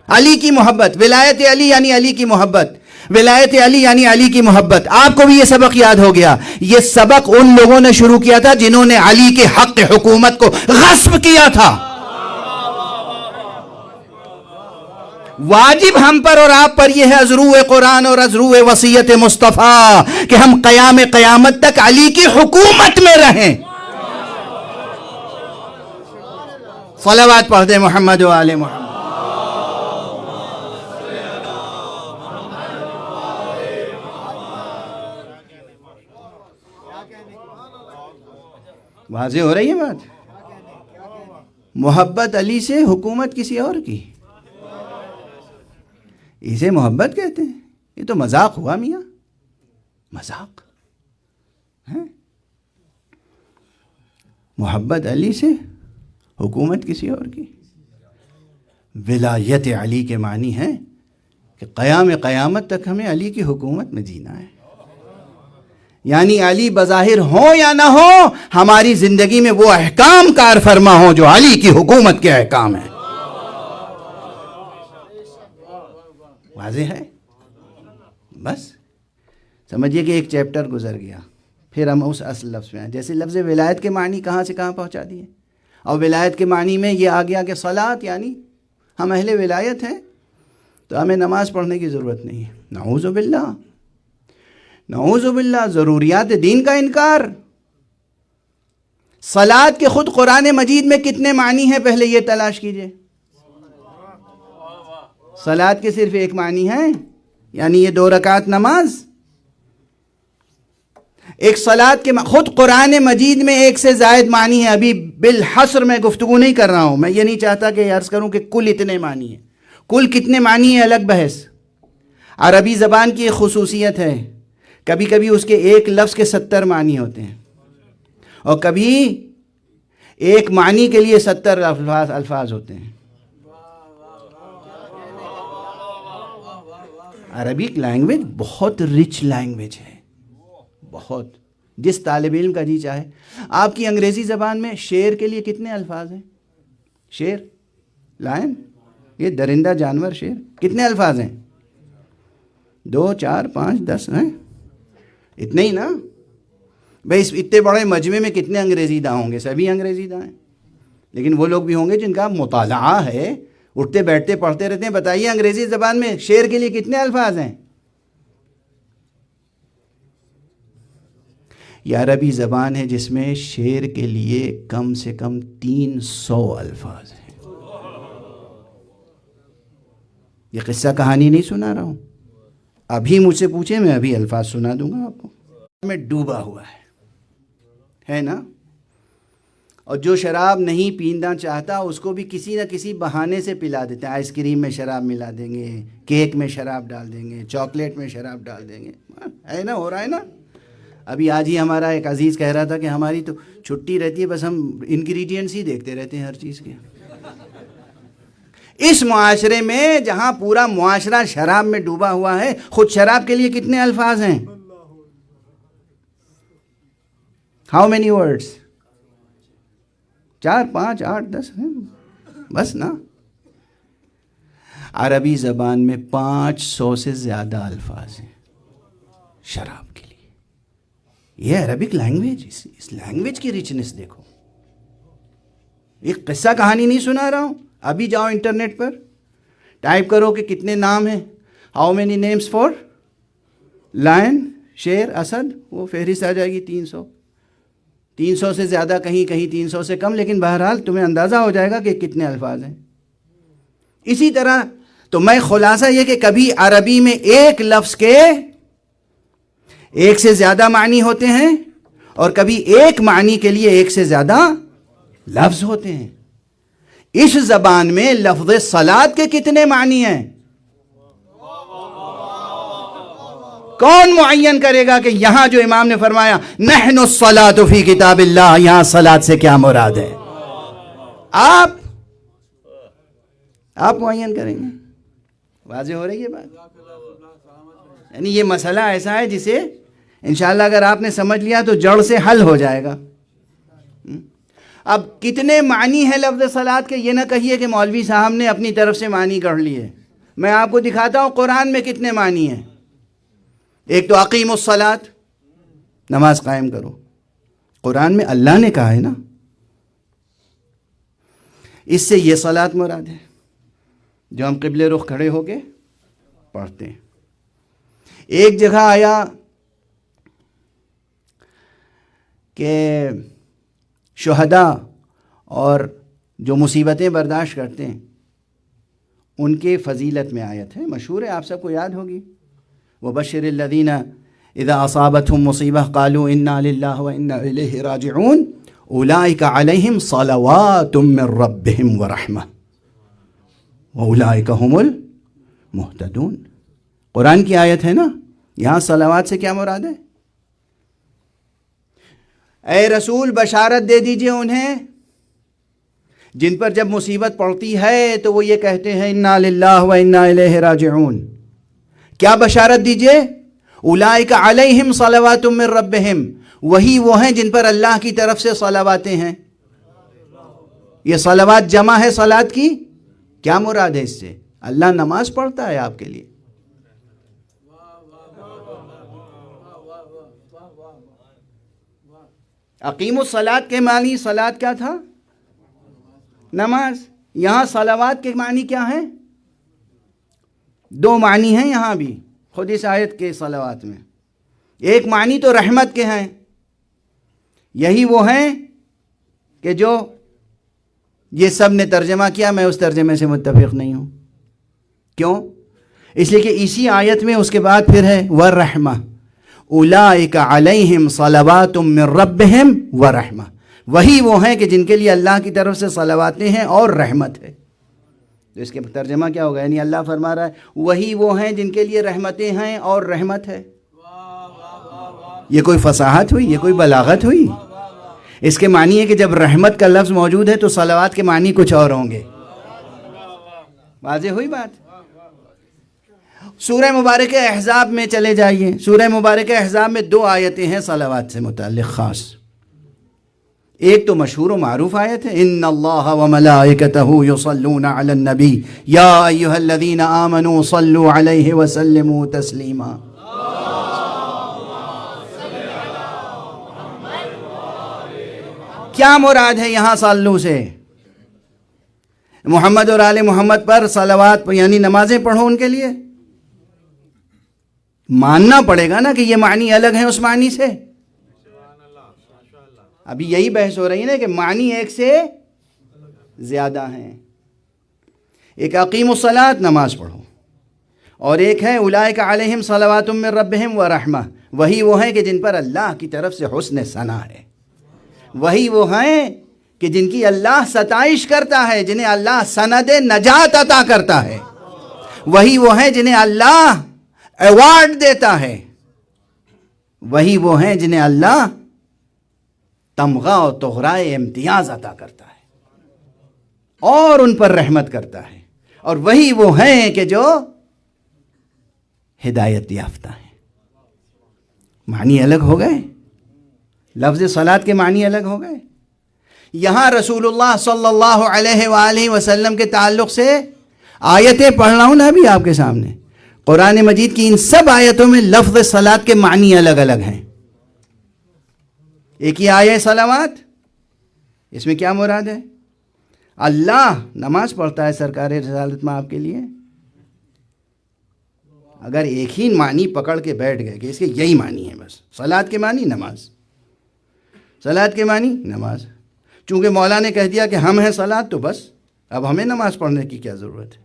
علی کی محبت۔ ولایت علی یعنی علی کی محبت، ولایت علی یعنی علی کی محبت۔ آپ کو بھی یہ سبق یاد ہو گیا۔ یہ سبق ان لوگوں نے شروع کیا تھا جنہوں نے علی کے حق حکومت کو غصب کیا تھا۔ واجب ہم پر اور آپ پر یہ ہے ازرو قرآن اور ازرو وصیت مصطفیٰ کہ ہم قیام قیامت تک علی کی حکومت میں رہیں۔ صلوات پڑھ دیں محمد و آل محمد۔ واضح ہو رہی ہے بات؟ محبت علی سے، حکومت کسی اور کی، اسے محبت کہتے ہیں؟ یہ تو مذاق ہوا میاں، مذاق ہے۔ محبت علی سے، حکومت کسی اور کی۔ ولایت علی کے معنی ہے کہ قیام قیامت تک ہمیں علی کی حکومت میں جینا ہے، یعنی علی بظاہر ہو یا نہ ہو ہماری زندگی میں وہ احکام کار فرما ہو جو علی کی حکومت کے احکام ہیں۔ واضح ہے؟ بس سمجھیے کہ ایک چیپٹر گزر گیا، پھر ہم اس اصل لفظ میں آئے۔ جیسے لفظ ولایت کے معنی کہاں سے کہاں پہنچا دیے، اور ولایت کے معنی میں یہ آ گیا کہ صلاۃ، یعنی ہم اہل ولایت ہیں تو ہمیں نماز پڑھنے کی ضرورت نہیں ہے۔ نعوذ باللہ، نعوذ باللہ، ضروریات دین کا انکار۔ صلاۃ کے خود قرآن مجید میں کتنے معنی ہیں پہلے یہ تلاش کیجئے۔ صلاۃ کے صرف ایک معنی ہے، یعنی یہ 2 رکعت نماز۔ ایک صلاۃ کے خود قرآن مجید میں ایک سے زائد معنی ہے۔ ابھی بالحصر میں گفتگو نہیں کر رہا ہوں، میں یہ نہیں چاہتا کہ عرض کروں کہ کل اتنے معنی ہیں۔ کل کتنے معنی ہیں الگ بحث۔ عربی زبان کی ایک خصوصیت ہے، کبھی کبھی اس کے ایک لفظ کے 70 معنی ہوتے ہیں، اور کبھی ایک معنی کے لیے 70 الفاظ ہوتے ہیں۔ عربک لینگویج بہت رچ لینگویج ہے، بہت۔ جس طالب علم کا جی چاہے۔ آپ کی انگریزی زبان میں شیر کے لیے کتنے الفاظ ہیں؟ شیر، لائن، یہ درندہ جانور شیر، کتنے الفاظ ہیں؟ 2 4 5 10 ہیں؟ اتنے ہی نا بھائی۔ اس اتنے بڑے مجمع میں کتنے انگریزی داں ہوں گے؟ سبھی انگریزی داں ہیں، لیکن وہ لوگ بھی ہوں گے جن کا مطالعہ ہے، اٹھتے بیٹھتے پڑھتے رہتے ہیں۔ بتائیے انگریزی زبان میں شیر کے لیے کتنے الفاظ ہیں؟ یہ عربی زبان ہے جس میں شیر کے لیے کم سے کم 300 الفاظ ہیں۔ یہ قصہ کہانی نہیں سنا رہا ہوں، ابھی مجھ سے پوچھیں میں ابھی الفاظ سنا دوں گا آپ کو۔ میں ڈوبا ہوا ہے نا؟ اور جو شراب نہیں پینا چاہتا اس کو بھی کسی نہ کسی بہانے سے پلا دیتے ہیں۔ آئس کریم میں شراب ملا دیں گے، کیک میں شراب ڈال دیں گے، چاکلیٹ میں شراب ڈال دیں گے، ہے نا؟ ہو رہا ہے نا؟ ابھی آج ہی ہمارا ایک عزیز کہہ رہا تھا کہ ہماری تو چھٹی رہتی ہے، بس ہم انگریڈینٹس ہی دیکھتے رہتے ہیں ہر چیز کے۔ اس معاشرے میں جہاں پورا معاشرہ شراب میں ڈوبا ہوا ہے، خود شراب کے لیے کتنے الفاظ ہیں؟ How many words? 4 5 8 10 ہیں بس نا۔ عربی زبان میں 500 سے زیادہ الفاظ ہیں شراب کے لیے۔ یہ عربک لینگویج، اس لینگویج کی ریچنس دیکھو۔ ایک قصہ کہانی نہیں سنا رہا ہوں، ابھی جاؤ انٹرنیٹ پر ٹائپ کرو کہ کتنے نام ہیں، how many names for line, شیر، اسد، وہ فہرست آ جائے گی 300 سے زیادہ، کہیں کہیں 300 سے کم، لیکن بہرحال تمہیں اندازہ ہو جائے گا کہ کتنے الفاظ ہیں۔ اسی طرح تو میں خلاصہ یہ کہ کبھی عربی میں ایک لفظ کے ایک سے زیادہ معنی ہوتے ہیں، اور کبھی ایک معنی کے لیے ایک سے زیادہ لفظ ہوتے ہیں۔ اس زبان میں لفظ صلاۃ کے کتنے معنی ہیں؟ کون معین کرے گا کہ یہاں جو امام نے فرمایا نحن الصلاۃ فی کتاب اللہ، یہاں صلاۃ سے کیا مراد ہے؟ آپ معین کریں گے. واضح ہو رہی ہے بات؟ یعنی یہ مسئلہ ایسا ہے جسے انشاءاللہ اگر آپ نے سمجھ لیا تو جڑ سے حل ہو جائے گا. اب کتنے معنی ہیں لفظ صلاۃ کے، یہ نہ کہیے کہ مولوی صاحب نے اپنی طرف سے معنی کر لیے. میں آپ کو دکھاتا ہوں قرآن میں کتنے معنی ہیں. ایک تو اقیم الصلاۃ، نماز قائم کرو، قرآن میں اللہ نے کہا ہے نا. اس سے یہ صلاۃ مراد ہے جو ہم قبلے رخ کھڑے ہو کے پڑھتے ہیں. ایک جگہ آیا کہ شہداء اور جو مصیبتیں برداشت کرتے ہیں ان کے فضیلت میں آیت ہے، مشہور ہے، آپ سب کو یاد ہوگی. وَبَشِّرِ الَّذِينَ إِذَا أَصَابَتْهُمْ مُصِيبَةٌ قَالُوا إِنَّا لِلَّهِ وَإِنَّا إِلَيْهِ رَاجِعُونَ أُولَئِكَ عَلَيْهِمْ صَلَوَاتٌ مِّن رَّبِّهِمْ وَرَحْمَةٌ وَأُولَئِكَ هُمُ الْمُهْتَدُونَ. قرآن کی آیت ہے نا. یہاں صلوات سے کیا مراد ہے؟ اے رسول بشارت دے دیجئے انہیں جن پر جب مصیبت پڑتی ہے تو وہ یہ کہتے ہیں انا للہ و انا الیہ راجعون. کیا بشارت دیجئے؟ اولئک علیہم صلوات من ربہم، وہی وہ ہیں جن پر اللہ کی طرف سے صلواتیں ہیں. یہ صلوات جمع ہے صلاۃ کی. کیا مراد ہے اس سے؟ اللہ نماز پڑھتا ہے آپ کے لیے. اقیم الصلاۃ کے معنی صلاۃ کیا تھا؟ نماز. یہاں صلوات کے معنی کیا ہیں؟ دو معنی ہیں یہاں بھی خود اس آیت کے صلوات میں. ایک معنی تو رحمت کے ہیں، یہی وہ ہیں کہ جو یہ سب نے ترجمہ کیا، میں اس ترجمے سے متفق نہیں ہوں. کیوں؟ اس لیے کہ اسی آیت میں اس کے بعد پھر ہے وَالرَّحْمَةُ اولئک علیہم صلوات من ربہم ورحمہ. وہی وہ ہیں کہ جن کے لیے اللہ کی طرف سے صلواتیں ہیں اور رحمت ہے. تو اس کے ترجمہ کیا ہوگا؟ یعنی اللہ فرما رہا ہے وہی وہ ہیں جن کے لیے رحمتیں ہیں اور رحمت ہے. یہ کوئی فصاحت ہوئی؟ یہ کوئی بلاغت ہوئی؟ اس کے معنی ہے کہ جب رحمت کا لفظ موجود ہے تو صلوات کے معنی کچھ اور ہوں گے. واضح ہوئی بات؟ سورہ مبارکہ احزاب میں چلے جائیے. سورہ مبارکہ احزاب میں دو آیتیں ہیں صلوات سے متعلق خاص. ایک تو مشہور و معروف آیت ہے ان اللہ وملائکتہ یصلون علی النبی یا ایھا الذین آمنوا صلوا علیہ وسلموا تسلیما. کیا مراد ہے یہاں صلو سے؟ محمد اور آل محمد پر صلوات یعنی نمازیں پڑھو ان کے لیے. ماننا پڑے گا نا کہ یہ معنی الگ ہیں اس معنی سے. ابھی یہی بحث ہو رہی ہے نا کہ معنی ایک سے زیادہ ہیں. ایک اقیم الصلاۃ نماز پڑھو، اور ایک ہے اولئک علیہم صلوات من ربہم ورحمہ، وہی وہ ہیں کہ جن پر اللہ کی طرف سے حسن ثنا ہے. وہی وہ ہیں کہ جن کی اللہ ستائش کرتا ہے، جنہیں اللہ سند نجات عطا کرتا ہے. وہی وہ ہیں جنہیں اللہ ایوارڈ دیتا ہے. وہی وہ ہیں جنہیں اللہ تمغہ و طغرائے امتیاز عطا کرتا ہے اور ان پر رحمت کرتا ہے. اور وہی وہ ہیں کہ جو ہدایت یافتہ ہیں. معنی الگ ہو گئے، لفظ صلاۃ کے معنی الگ ہو گئے. یہاں رسول اللہ صلی اللہ علیہ وآلہ وسلم کے تعلق سے آیتیں پڑھ رہا ہوں نا ابھی آپ کے سامنے. قرآن مجید کی ان سب آیتوں میں لفظ صلاۃ کے معنی الگ الگ ہیں. ایک ہی آیہ صلوات، اس میں کیا مراد ہے؟ اللہ نماز پڑھتا ہے سرکار رسالت میں آپ کے لیے. اگر ایک ہی معنی پکڑ کے بیٹھ گئے کہ اس کے یہی معنی ہے، بس صلاۃ کے معنی نماز، صلاۃ کے معنی نماز. چونکہ مولا نے کہہ دیا کہ ہم ہیں صلاۃ تو بس اب ہمیں نماز پڑھنے کی کیا ضرورت ہے.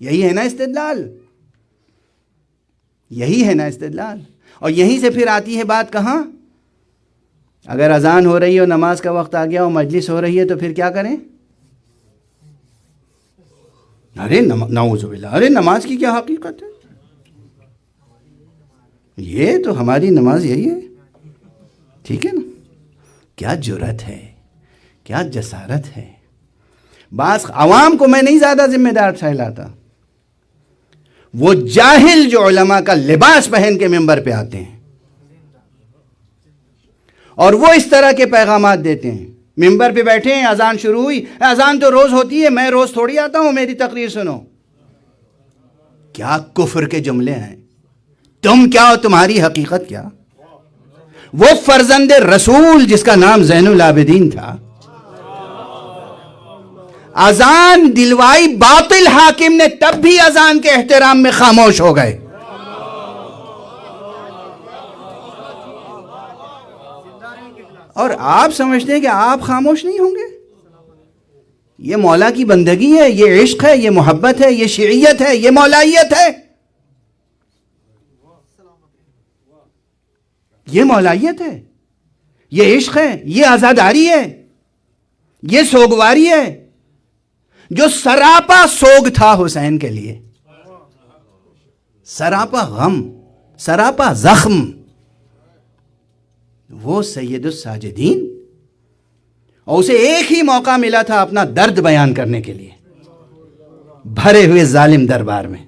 یہی ہے نا استدلال، یہی ہے نا استدلال. اور یہیں سے پھر آتی ہے بات کہاں؟ اگر اذان ہو رہی ہے اور نماز کا وقت آ گیا اور مجلس ہو رہی ہے تو پھر کیا کریں؟ ارے نعوذ باللہ، ارے نماز کی کیا حقیقت ہے؟ یہ تو ہماری نماز یہی ہے. ٹھیک ہے نا. کیا جرأت ہے, کیا جسارت ہے. بعض عوام کو میں نہیں زیادہ ذمہ دار ٹھہراتا, وہ جاہل جو علماء کا لباس پہن کے ممبر پہ آتے ہیں اور وہ اس طرح کے پیغامات دیتے ہیں. ممبر پہ بیٹھے ہیں, اذان شروع ہوئی, اذان تو روز ہوتی ہے, میں روز تھوڑی آتا ہوں, میری تقریر سنو. کیا کفر کے جملے ہیں. تم کیا ہو, تمہاری حقیقت کیا. وہ فرزند رسول جس کا نام زین العابدین تھا, اذان دلوائی باطل حاکم نے, تب بھی اذان کے احترام میں خاموش ہو گئے. اور آپ سمجھتے ہیں کہ آپ خاموش نہیں ہوں گے. یہ مولا کی بندگی ہے, یہ عشق ہے, یہ محبت ہے, یہ شیعیت ہے, یہ مولائیت ہے. یہ مولائیت ہے, یہ عشق ہے, یہ عزاداری ہے, یہ سوگواری ہے. جو سراپا سوگ تھا حسین کے لیے, سراپا غم, سراپا زخم, وہ سید الساجدین, اور اسے ایک ہی موقع ملا تھا اپنا درد بیان کرنے کے لیے بھرے ہوئے ظالم دربار میں,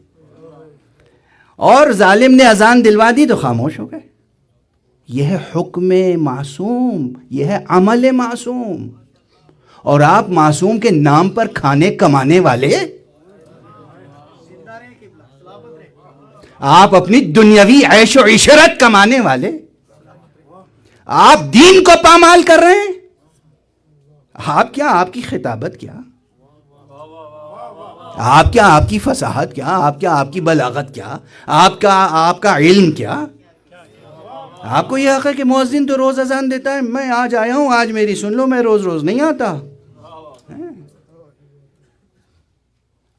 اور ظالم نے اذان دلوا دی تو خاموش ہو گئے. یہ ہے حکم معصوم, یہ ہے عمل معصوم. اور آپ معصوم کے نام پر کھانے کمانے والے, آپ اپنی دنیاوی عیش و عشرت کمانے والے, آپ دین کو پامال کر رہے ہیں. آپ کیا, آپ کی خطابت کیا, آپ کیا, آپ کی فصاحت کیا, آپ کیا, آپ کی بلاغت کیا, آپ کا علم کیا. آپ کو یہ حق ہے کہ مؤذن تو روز اذان دیتا ہے, میں آج آیا ہوں, آج میری سن لو, میں روز روز نہیں آتا.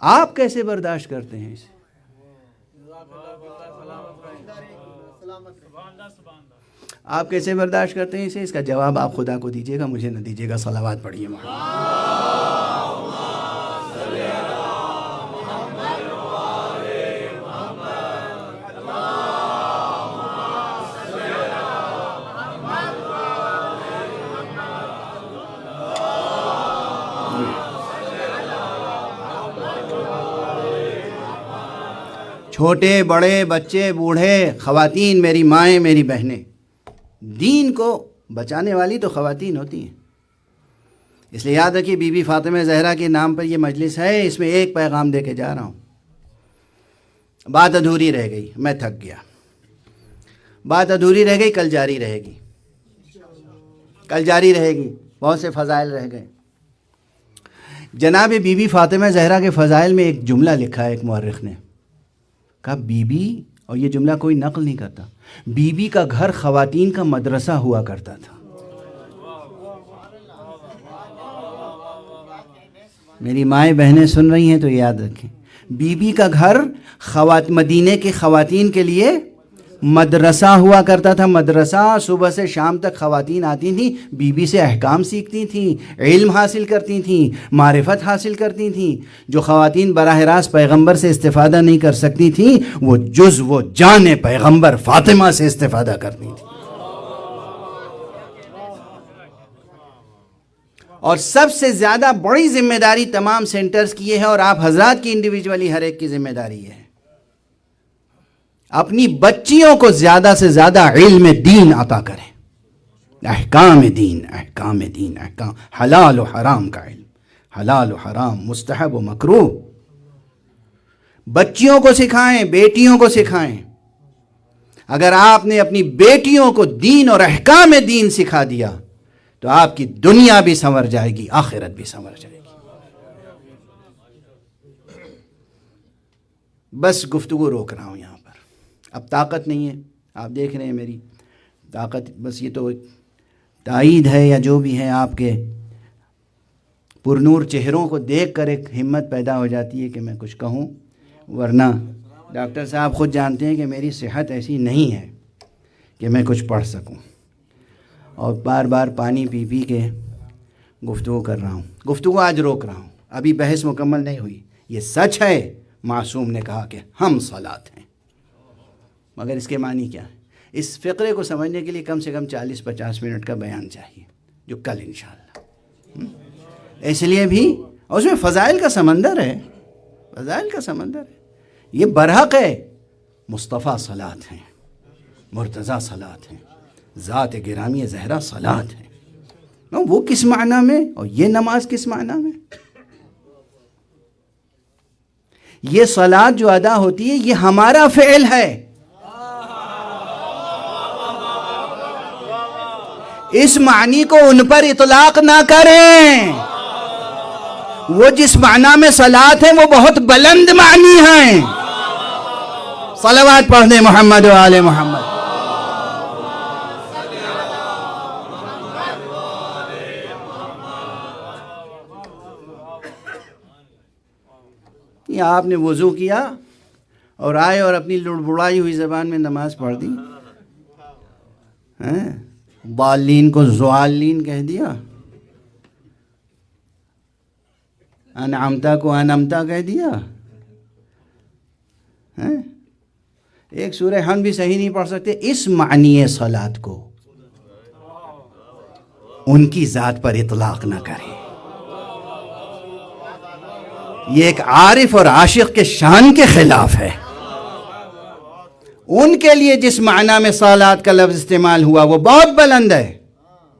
آپ کیسے برداشت کرتے ہیں اسے؟ آپ کیسے برداشت کرتے ہیں اسے؟ اس کا جواب آپ خدا کو دیجیے گا, مجھے نہ دیجیے گا. صلوات پڑھیے. چھوٹے بڑے, بچے بوڑھے, خواتین, میری مائیں, میری بہنیں, دین کو بچانے والی تو خواتین ہوتی ہیں. اس لیے یاد رکھیے, بی بی فاطمہ زہرا کے نام پر یہ مجلس ہے. اس میں ایک پیغام دے کے جا رہا ہوں. بات ادھوری رہ گئی, میں تھک گیا. بات ادھوری رہ گئی, کل جاری رہے گی, کل جاری رہے گی. بہت سے فضائل رہ گئے. جناب بی بی فاطمہ زہرا کے فضائل میں ایک جملہ لکھا ہے ایک مورخ نے, کہا بی بی, اور یہ جملہ کوئی نقل نہیں کرتا, بی بی کا گھر خواتین کا مدرسہ ہوا کرتا تھا. میری مائیں بہنیں سن رہی ہیں تو یاد رکھیں, بی بی کا گھر مدینے کی خواتین کے لیے مدرسہ ہوا کرتا تھا. مدرسہ, صبح سے شام تک خواتین آتی تھیں, بی بی سے احکام سیکھتی تھیں, علم حاصل کرتی تھیں, معرفت حاصل کرتی تھیں. جو خواتین براہ راست پیغمبر سے استفادہ نہیں کر سکتی تھیں, وہ جز وہ جان پیغمبر فاطمہ سے استفادہ کرتی تھیں. اور سب سے زیادہ بڑی ذمہ داری تمام سینٹرز کی یہ ہے, اور آپ حضرات کی انڈیویجولی ہر ایک کی ذمہ داری ہے, اپنی بچیوں کو زیادہ سے زیادہ علم دین عطا کریں. احکام دین, احکام دین, احکام حلال و حرام کا علم, حلال و حرام, مستحب و مکروہ. بچیوں کو سکھائیں, بیٹیوں کو سکھائیں. اگر آپ نے اپنی بیٹیوں کو دین اور احکام دین سکھا دیا تو آپ کی دنیا بھی سنور جائے گی, آخرت بھی سنور جائے گی. بس گفتگو روک رہا ہوں یہاں پر, اب طاقت نہیں ہے. آپ دیکھ رہے ہیں میری طاقت, بس یہ تو تائید ہے یا جو بھی ہے, آپ کے پرنور چہروں کو دیکھ کر ایک ہمت پیدا ہو جاتی ہے کہ میں کچھ کہوں, ورنہ ڈاکٹر صاحب خود جانتے ہیں کہ میری صحت ایسی نہیں ہے کہ میں کچھ پڑھ سکوں, اور بار بار پانی پی پی کے گفتگو کر رہا ہوں. گفتگو آج روک رہا ہوں, ابھی بحث مکمل نہیں ہوئی. یہ سچ ہے, معصوم نے کہا کہ ہم صلات ہیں, مگر اس کے معنی کیا ہے؟ اس فقرے کو سمجھنے کے لیے کم سے کم 40-50 منٹ کا بیان چاہیے، جو کل انشاءاللہ، اس لیے بھی اور اس میں فضائل کا سمندر ہے، فضائل کا سمندر ہے. یہ برحق ہے مصطفیٰ صلات ہیں، مرتضیٰ صلات ہیں، ذات گرامی زہرا صلات ہیں. وہ کس معنی میں اور یہ نماز کس معنی میں؟ یہ صلات جو ادا ہوتی ہے یہ ہمارا فعل ہے. اس معنی کو ان پر اطلاق نہ کریں. وہ جس معنی میں صلات ہیں وہ بہت بلند معنی ہیں. صلوات پڑھ دیں محمد و آل محمد. یہ آپ نے وضو کیا اور آئے اور اپنی لڑبڑائی ہوئی زبان میں نماز پڑھ دی، ضالین کو زوالین کہہ دیا، انعمتا کو انمتا کہہ دیا. ایک سورہ حمد بھی صحیح نہیں پڑھ سکتے. اس معنی صلات کو ان کی ذات پر اطلاق نہ کریں. یہ ایک عارف اور عاشق کے شان کے خلاف ہے. ان کے لیے جس معنی میں صلات کا لفظ استعمال ہوا وہ بہت بلند ہے،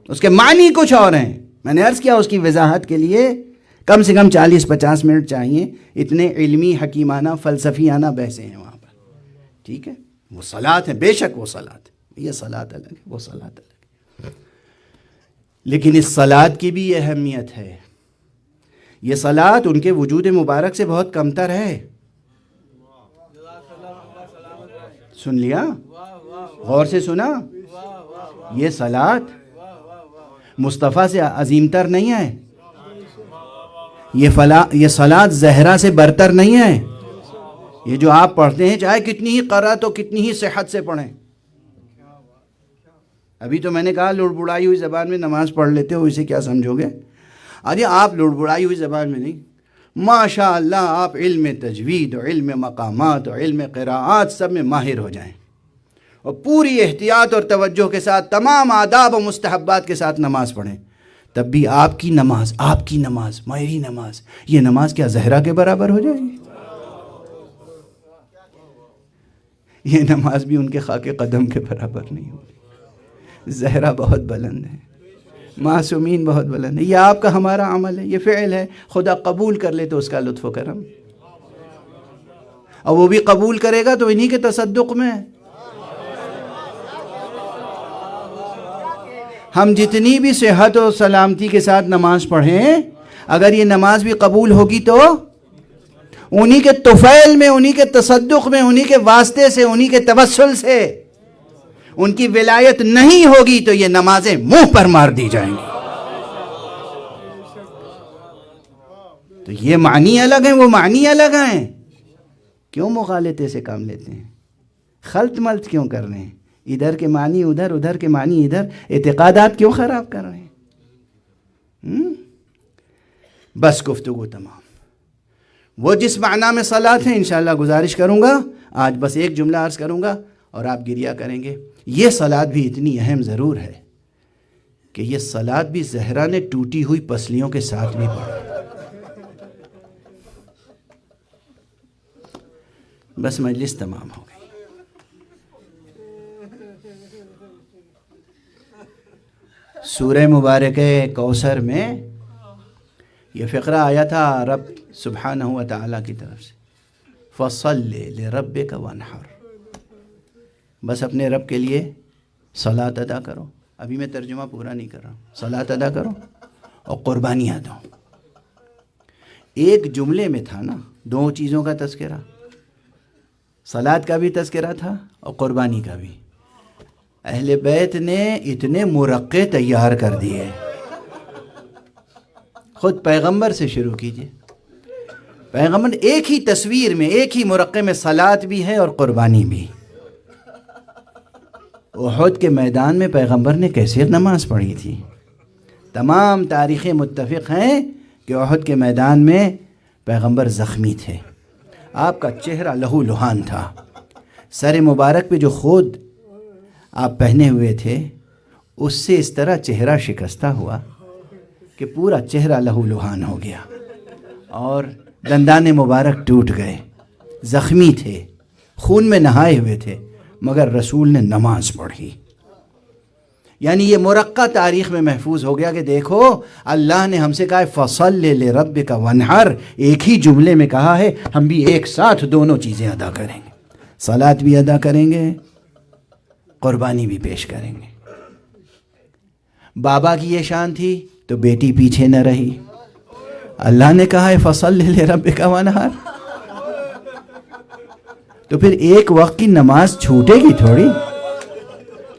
اس کے معنی کچھ اور ہیں. میں نے عرض کیا اس کی وضاحت کے لیے کم سے کم 40-50 منٹ چاہیے. اتنے علمی حکیمانہ فلسفیانہ بحثیں ہیں وہاں پر. ٹھیک ہے، وہ صلات ہیں، بے شک وہ صلات ہے. یہ صلات الگ ہے، وہ صلات الگ ہے. لیکن اس صلات کی بھی اہمیت ہے. یہ صلات ان کے وجود مبارک سے بہت کمتر ہے. سن لیا؟ غور سے سنا؟ یہ صلات مصطفیٰ سے عظیمتر نہیں ہے. یہ صلات زہرا سے برتر نہیں ہے. یہ جو آپ پڑھتے ہیں چاہے کتنی ہی قرأت ہو، کتنی ہی صحت سے پڑھیں. ابھی تو میں نے کہا لڑبڑائی ہوئی زبان میں نماز پڑھ لیتے ہو، اسے کیا سمجھو گے؟ ارے آپ لڑبڑائی ہوئی زبان میں نہیں، ماشاء اللہ آپ علم تجوید اور علم مقامات اور علم قراءات سب میں ماہر ہو جائیں اور پوری احتیاط اور توجہ کے ساتھ تمام آداب و مستحبات کے ساتھ نماز پڑھیں، تب بھی آپ کی نماز میری نماز، یہ نماز کیا زہرا کے برابر ہو جائے گی؟ یہ نماز بھی ان کے خاک قدم کے برابر نہیں ہوگی. زہرا بہت بلند ہے، معصومین بہت بلند ہے. یہ آپ کا ہمارا عمل ہے، یہ فعل ہے. خدا قبول کر لے تو اس کا لطف و کرم، اور وہ بھی قبول کرے گا تو انہی کے تصدق میں. ہم جتنی بھی صحت و سلامتی کے ساتھ نماز پڑھیں، اگر یہ نماز بھی قبول ہوگی تو انہی کے طفیل میں، انہی کے تصدق میں، انہی کے واسطے سے، انہی کے توسل سے ان کی ولایت نہیں ہوگی تو یہ نمازیں منہ پر مار دی جائیں گی. تو یہ معنی الگ ہیں، وہ معنی الگ ہیں. کیوں مغالطے سے کام لیتے ہیں؟ خلط ملط کیوں کر رہے ہیں؟ ادھر کے معنی ادھر، ادھر کے معنی ادھر. اعتقادات کیوں خراب کر رہے ہیں؟ بس گفتگو تمام. وہ جس معنی میں صلات ہیں انشاءاللہ گزارش کروں گا، آج بس ایک جملہ عرض کروں گا اور آپ گریہ کریں گے. یہ صلات بھی اتنی اہم ضرور ہے کہ یہ صلات بھی زہرا نے ٹوٹی ہوئی پسلیوں کے ساتھ بھی پڑھا. بس مجلس تمام ہو گئی. سورہ مبارکہ کوثر میں یہ فقرہ آیا تھا رب سبحانہ و تعالیٰ کی طرف سے، فَصَلِّ لِرَبِّكَ وَانْحَرْ. بس اپنے رب کے لیے صلاۃ ادا کرو. ابھی میں ترجمہ پورا نہیں کر رہا ہوں. صلاۃ ادا کرو اور قربانیاں دو. ایک جملے میں تھا نا دو چیزوں کا تذکرہ، صلاۃ کا بھی تذکرہ تھا اور قربانی کا بھی. اہل بیت نے اتنے مرقع تیار کر دیے. خود پیغمبر سے شروع کیجئے. پیغمبر ایک ہی تصویر میں، ایک ہی مرقع میں صلاۃ بھی ہے اور قربانی بھی. احد کے میدان میں پیغمبر نے کیسے نماز پڑھی تھی؟ تمام تاریخیں متفق ہیں کہ احد کے میدان میں پیغمبر زخمی تھے. آپ کا چہرہ لہو لہان تھا. سر مبارک پہ جو خود آپ پہنے ہوئے تھے اس سے اس طرح چہرہ شکستہ ہوا کہ پورا چہرہ لہو لہان ہو گیا اور دندان مبارک ٹوٹ گئے، زخمی تھے، خون میں نہائے ہوئے تھے، مگر رسول نے نماز پڑھی۔ یعنی یہ مرقع تاریخ میں محفوظ ہو گیا کہ دیکھو اللہ نے ہم سے کہا ہے فَصَلِّ لِرَبِّكَ وَانْحَرْ، ایک ہی جملے میں کہا ہے، ہم بھی ایک ساتھ دونوں چیزیں ادا کریں گے، صلاۃ بھی ادا کریں گے، قربانی بھی پیش کریں گے۔ بابا کی یہ شان تھی تو بیٹی پیچھے نہ رہی، اللہ نے کہا ہے فَصَلِّ لِرَبِّكَ وَانْحَرْ، تو پھر ایک وقت کی نماز چھوٹے گی تھوڑی،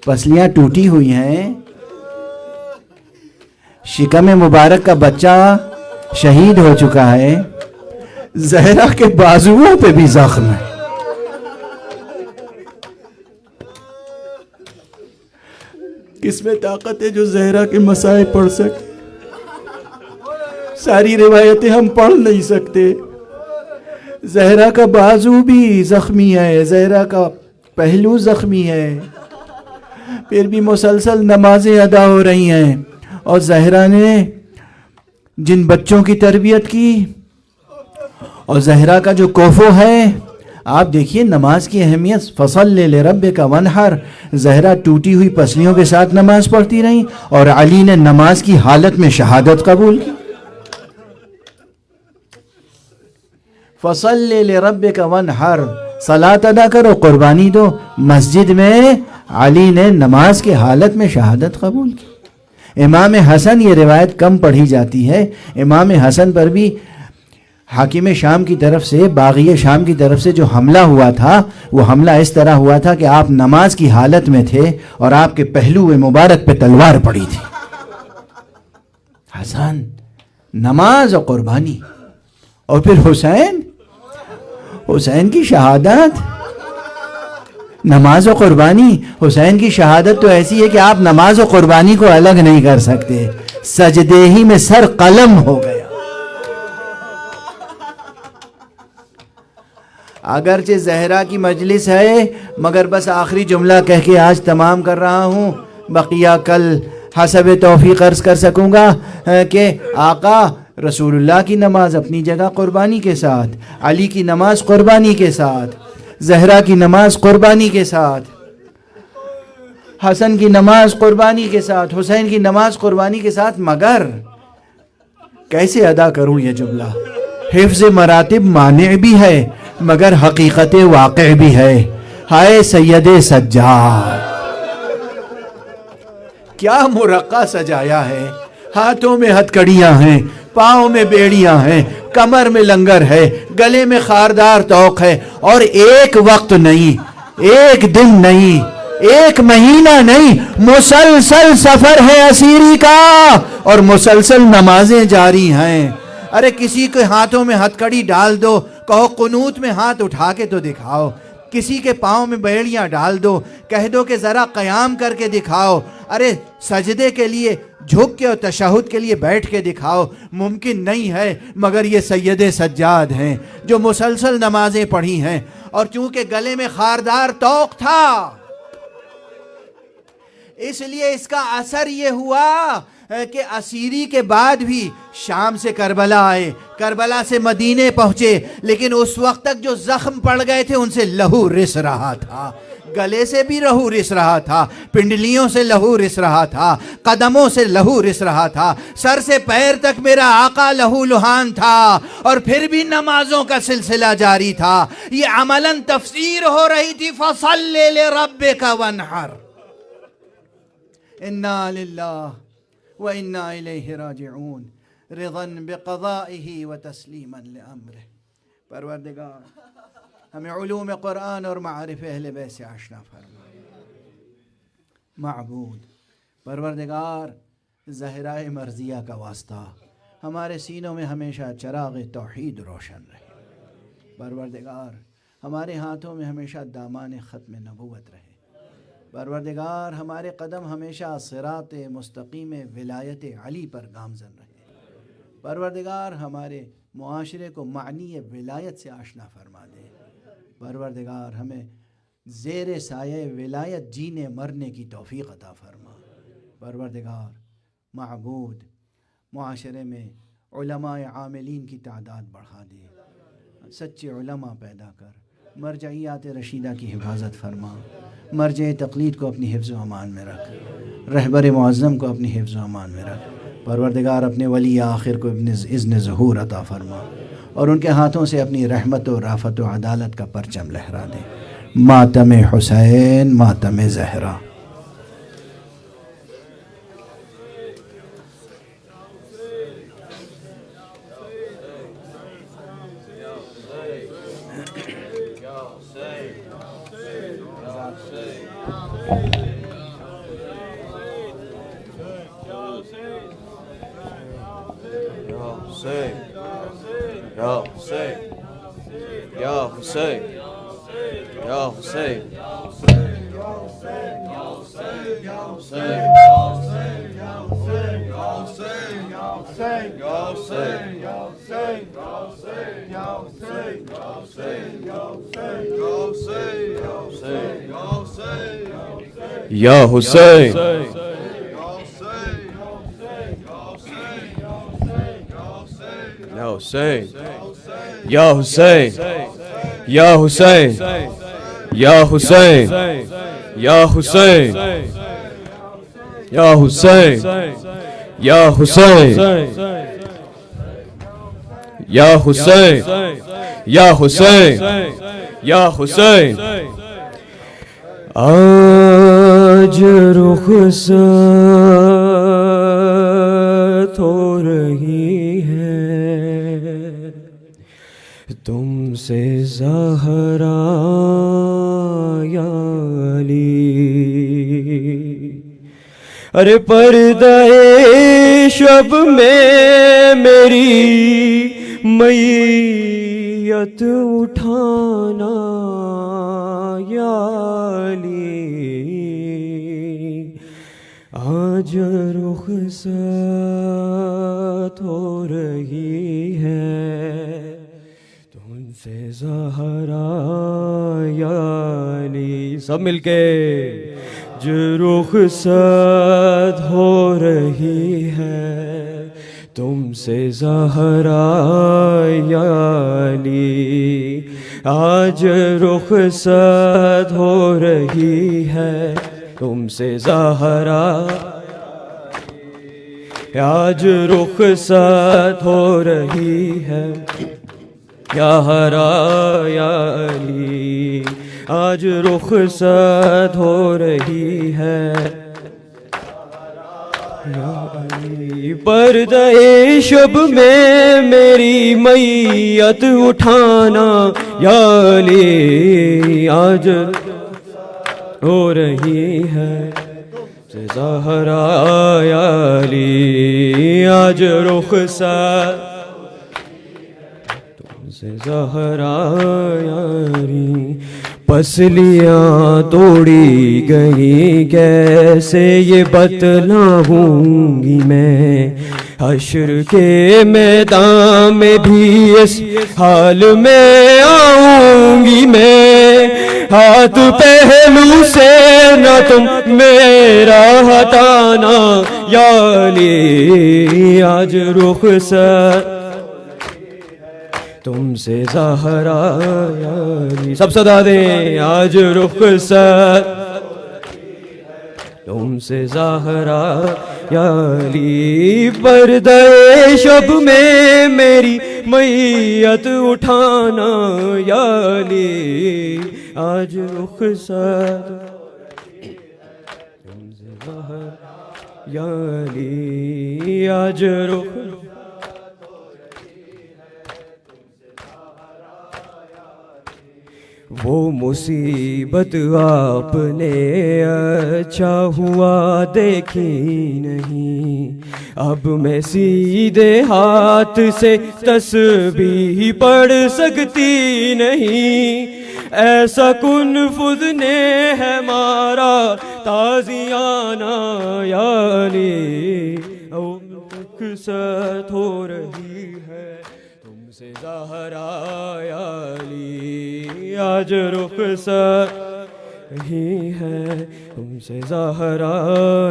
پسلیاں ٹوٹی ہوئی ہیں، شکم مبارک کا بچہ شہید ہو چکا ہے، زہرا کے بازوؤں پہ بھی زخم ہے، کس میں طاقت ہے جو زہرا کے مسائل پڑھ سکے؟ ساری روایتیں ہم پڑھ نہیں سکتے، زہرا کا بازو بھی زخمی ہے، زہرا کا پہلو زخمی ہے، پھر بھی مسلسل نمازیں ادا ہو رہی ہیں، اور زہرا نے جن بچوں کی تربیت کی، اور زہرا کا جو کوفو ہے، آپ دیکھیے نماز کی اہمیت، فَصَلِّ لِرَبِّكَ وَانْحَرْ، زہرا ٹوٹی ہوئی پسلیوں کے ساتھ نماز پڑھتی رہیں، اور علی نے نماز کی حالت میں شہادت قبول کی۔ فَصَلِّ لِرَبِّكَ وَانْحَرْ، صلاۃ ادا کرو، قربانی دو۔ مسجد میں علی نے نماز کی حالت میں شہادت قبول کی۔ امام حسن، یہ روایت کم پڑھی جاتی ہے، امام حسن پر بھی حاکم شام کی طرف سے، باغی شام کی طرف سے جو حملہ ہوا تھا، وہ حملہ اس طرح ہوا تھا کہ آپ نماز کی حالت میں تھے اور آپ کے پہلو مبارک پہ تلوار پڑی تھی۔ حسن، نماز اور قربانی، اور پھر حسین کی شہادت، نماز و قربانی۔ حسین کی شہادت تو ایسی ہے کہ آپ نماز و قربانی کو الگ نہیں کر سکتے، سجدے ہی میں سر قلم ہو گیا۔ اگرچہ زہرا کی مجلس ہے، مگر بس آخری جملہ کہہ کے آج تمام کر رہا ہوں، بقیہ کل حسب توفیق عرض کر سکوں گا کہ آقا رسول اللہ کی نماز اپنی جگہ قربانی کے ساتھ، علی کی نماز قربانی کے ساتھ، زہرا کی نماز قربانی کے ساتھ، حسن کی نماز قربانی کے ساتھ، حسین کی نماز قربانی کے ساتھ، مگر کیسے ادا کروں یہ جملہ؟ حفظ مراتب مانع بھی ہے مگر حقیقت واقع بھی ہے۔ ہائے سید سجاد، کیا مرقع سجایا ہے، ہاتھوں میں ہتھکڑیاں ہیں، پاؤں میں بیڑیاں ہیں، کمر میں لنگر ہے، گلے میں خاردار طوق ہے، اور ایک وقت نہیں، ایک دن نہیں، ایک مہینہ نہیں، مسلسل سفر ہے اسیری کا، اور مسلسل نمازیں جاری ہیں۔ ارے کسی کے ہاتھوں میں ہتھکڑی ڈال دو، کہو قنوت میں ہاتھ اٹھا کے تو دکھاؤ، کسی کے پاؤں میں بیڑیاں ڈال دو، کہہ دو کہ ذرا قیام کر کے دکھاؤ، ارے سجدے کے لیے جھک کے اور تشہد کے لیے بیٹھ کے دکھاؤ، ممکن نہیں ہے۔ مگر یہ سید سجاد ہیں جو مسلسل نمازیں پڑھی ہیں، اور چونکہ گلے میں خاردار طوق تھا، اس لیے اس کا اثر یہ ہوا کہ اسیری کے بعد بھی شام سے کربلا آئے، کربلا سے مدینے پہنچے، لیکن اس وقت تک جو زخم پڑ گئے تھے ان سے لہو رس رہا تھا، گلے سے بھی لہو رس رہا تھا، پنڈلیوں سے لہو رس رہا تھا، قدموں سے لہو رس رہا تھا، سر سے پیر تک میرا آقا لہو لہان تھا، اور پھر بھی نمازوں کا سلسلہ جاری تھا۔ یہ عملاً تفسیر ہو رہی تھی فَصَلِّ لِرَبِّكَ وَانْحَرْ۔ اِنَّا لِلَّهِ وَإِنَّا إِلَيْهِ رَاجِعُونَ رِضًا بِقَضَائِهِ وَتَسْلِيمًا لِأَمْرِهِ۔ پروردگار ہمیں علوم قرآن اور معارف اہل بیت سے آشنا فرما۔ معبود پروردگار، زہرائے مرضیہ کا واسطہ ہمارے سینوں میں ہمیشہ چراغ توحید روشن رہے۔ پروردگار ہمارے ہاتھوں میں ہمیشہ دامان ختم نبوت رہے۔ پروردگار ہمارے قدم ہمیشہ صراط مستقیم ولایت علی پر گامزن رہے۔ پروردگار ہمارے معاشرے کو معنی ولایت سے آشنا فرما دے۔ پروردگار ہمیں زیر سایہ ولایت جینے مرنے کی توفیق عطا فرما۔ پروردگار معبود، معاشرے میں علماء عاملین کی تعداد بڑھا دے، سچے علماء پیدا کر، مرجعیات رشیدہ کی حفاظت فرما، مرجع تقلید کو اپنی حفظ و امان میں رکھ، رہبر معظم کو اپنی حفظ و امان میں رکھ۔ پروردگار اپنے ولی آخر کو اذن ظہور عطا فرما اور ان کے ہاتھوں سے اپنی رحمت و رافت و عدالت کا پرچم لہرا دے۔ ماتم حسین، ماتم زہرا۔ یا حسین، یا حسین، یا حسین، یا حسین، یا حسین، یا حسین، یا حسین، یا حسین، یا حسین، یا حسین، یا حسین۔ آج رخصت ہو رہی ہے تم سے زہرا یا علی، ارے پردہ شب میں میری میت اٹھانا یا علی، آج رخصت ہو رہی ہے تم سے زہرا یا علی۔ سب مل کے جو رخصت ہو رہی ہے تم سے زہرا یا علی، آج رخصت ہو رہی ہے تم سے زہرا، آج رخصت ہو رہی ہے یا ہرا یا علی، آج رخصت ہو رہی ہے یا علی، پردہ شب میں میری میت اٹھانا یا علی، آج ہو رہی ہے زہرا یا علی، آج رخصت تم سے زہرا یا علی، پسلیاں توڑی گئی کیسے یہ بتلاؤں گی میں، حشر کے میدان میں بھی اس حال میں آؤں گی میں، ہاتھ پہلو سے نہ تم میرا ہٹانا یا علی، آج رخصت تم سے زہرا یا علی، سب صدا دیں، آج رخصت تم سے زہرا یا علی، پردہ شب میں میری میت اٹھانا یا علی، آج رخصت تم سے زہرا یا علی، آج رخصت وہ مصیبت آپ نے اچھا ہوا دیکھی نہیں، اب میں سیدھے ہاتھ سے تسبیح پڑھ سکتی نہیں، ایسا کن فض نے ہے مارا تازیانہ یا علی، رخصت ہو رہی ہے تم سے زہرا یا علی، آج رخصت رہی ہے تم سے زہرا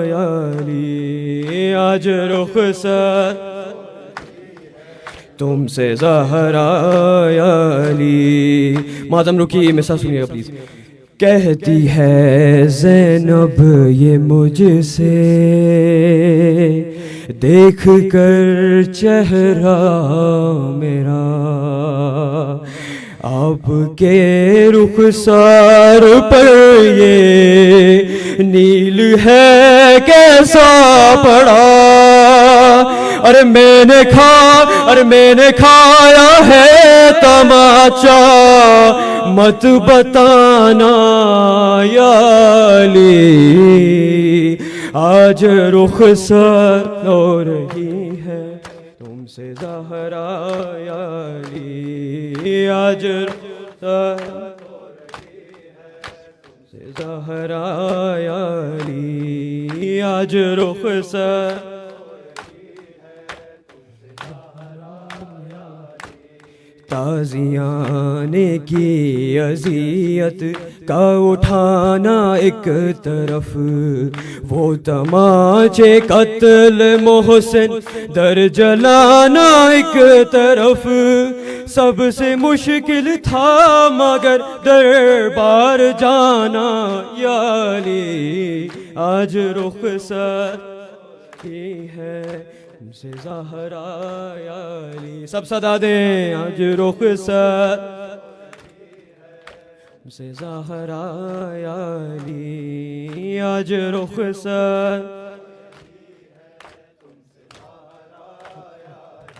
یا علی آج رخصت تم سے زہرا یا علی. معظم رکی میں سب سنیے گا پلیز. کہتی ہے زینب یہ مجھ سے دیکھ کر چہرہ میرا آپ کے رخسار پر یہ نیل ہے کیسا پڑا. ارے میں نے کھایا ہے تماچا مت بتانا یا علی آج رخصت ہو رہی ہے تم سے زہرا یا علی آج رخصت ہو رہی ہے تم سے زہرا یا علی آج رخصت. تازیانے کی اذیت کا اٹھانا ایک طرف وہ تماچے قتل محسن در جلانا ایک طرف. سب سے مشکل تھا مگر دربار جانا یا علی آج رخصت ہی ہے تم سے زہرا یا علی. سب صدا دیں آج رخصت تم سے زہرا یا علی آج رخصت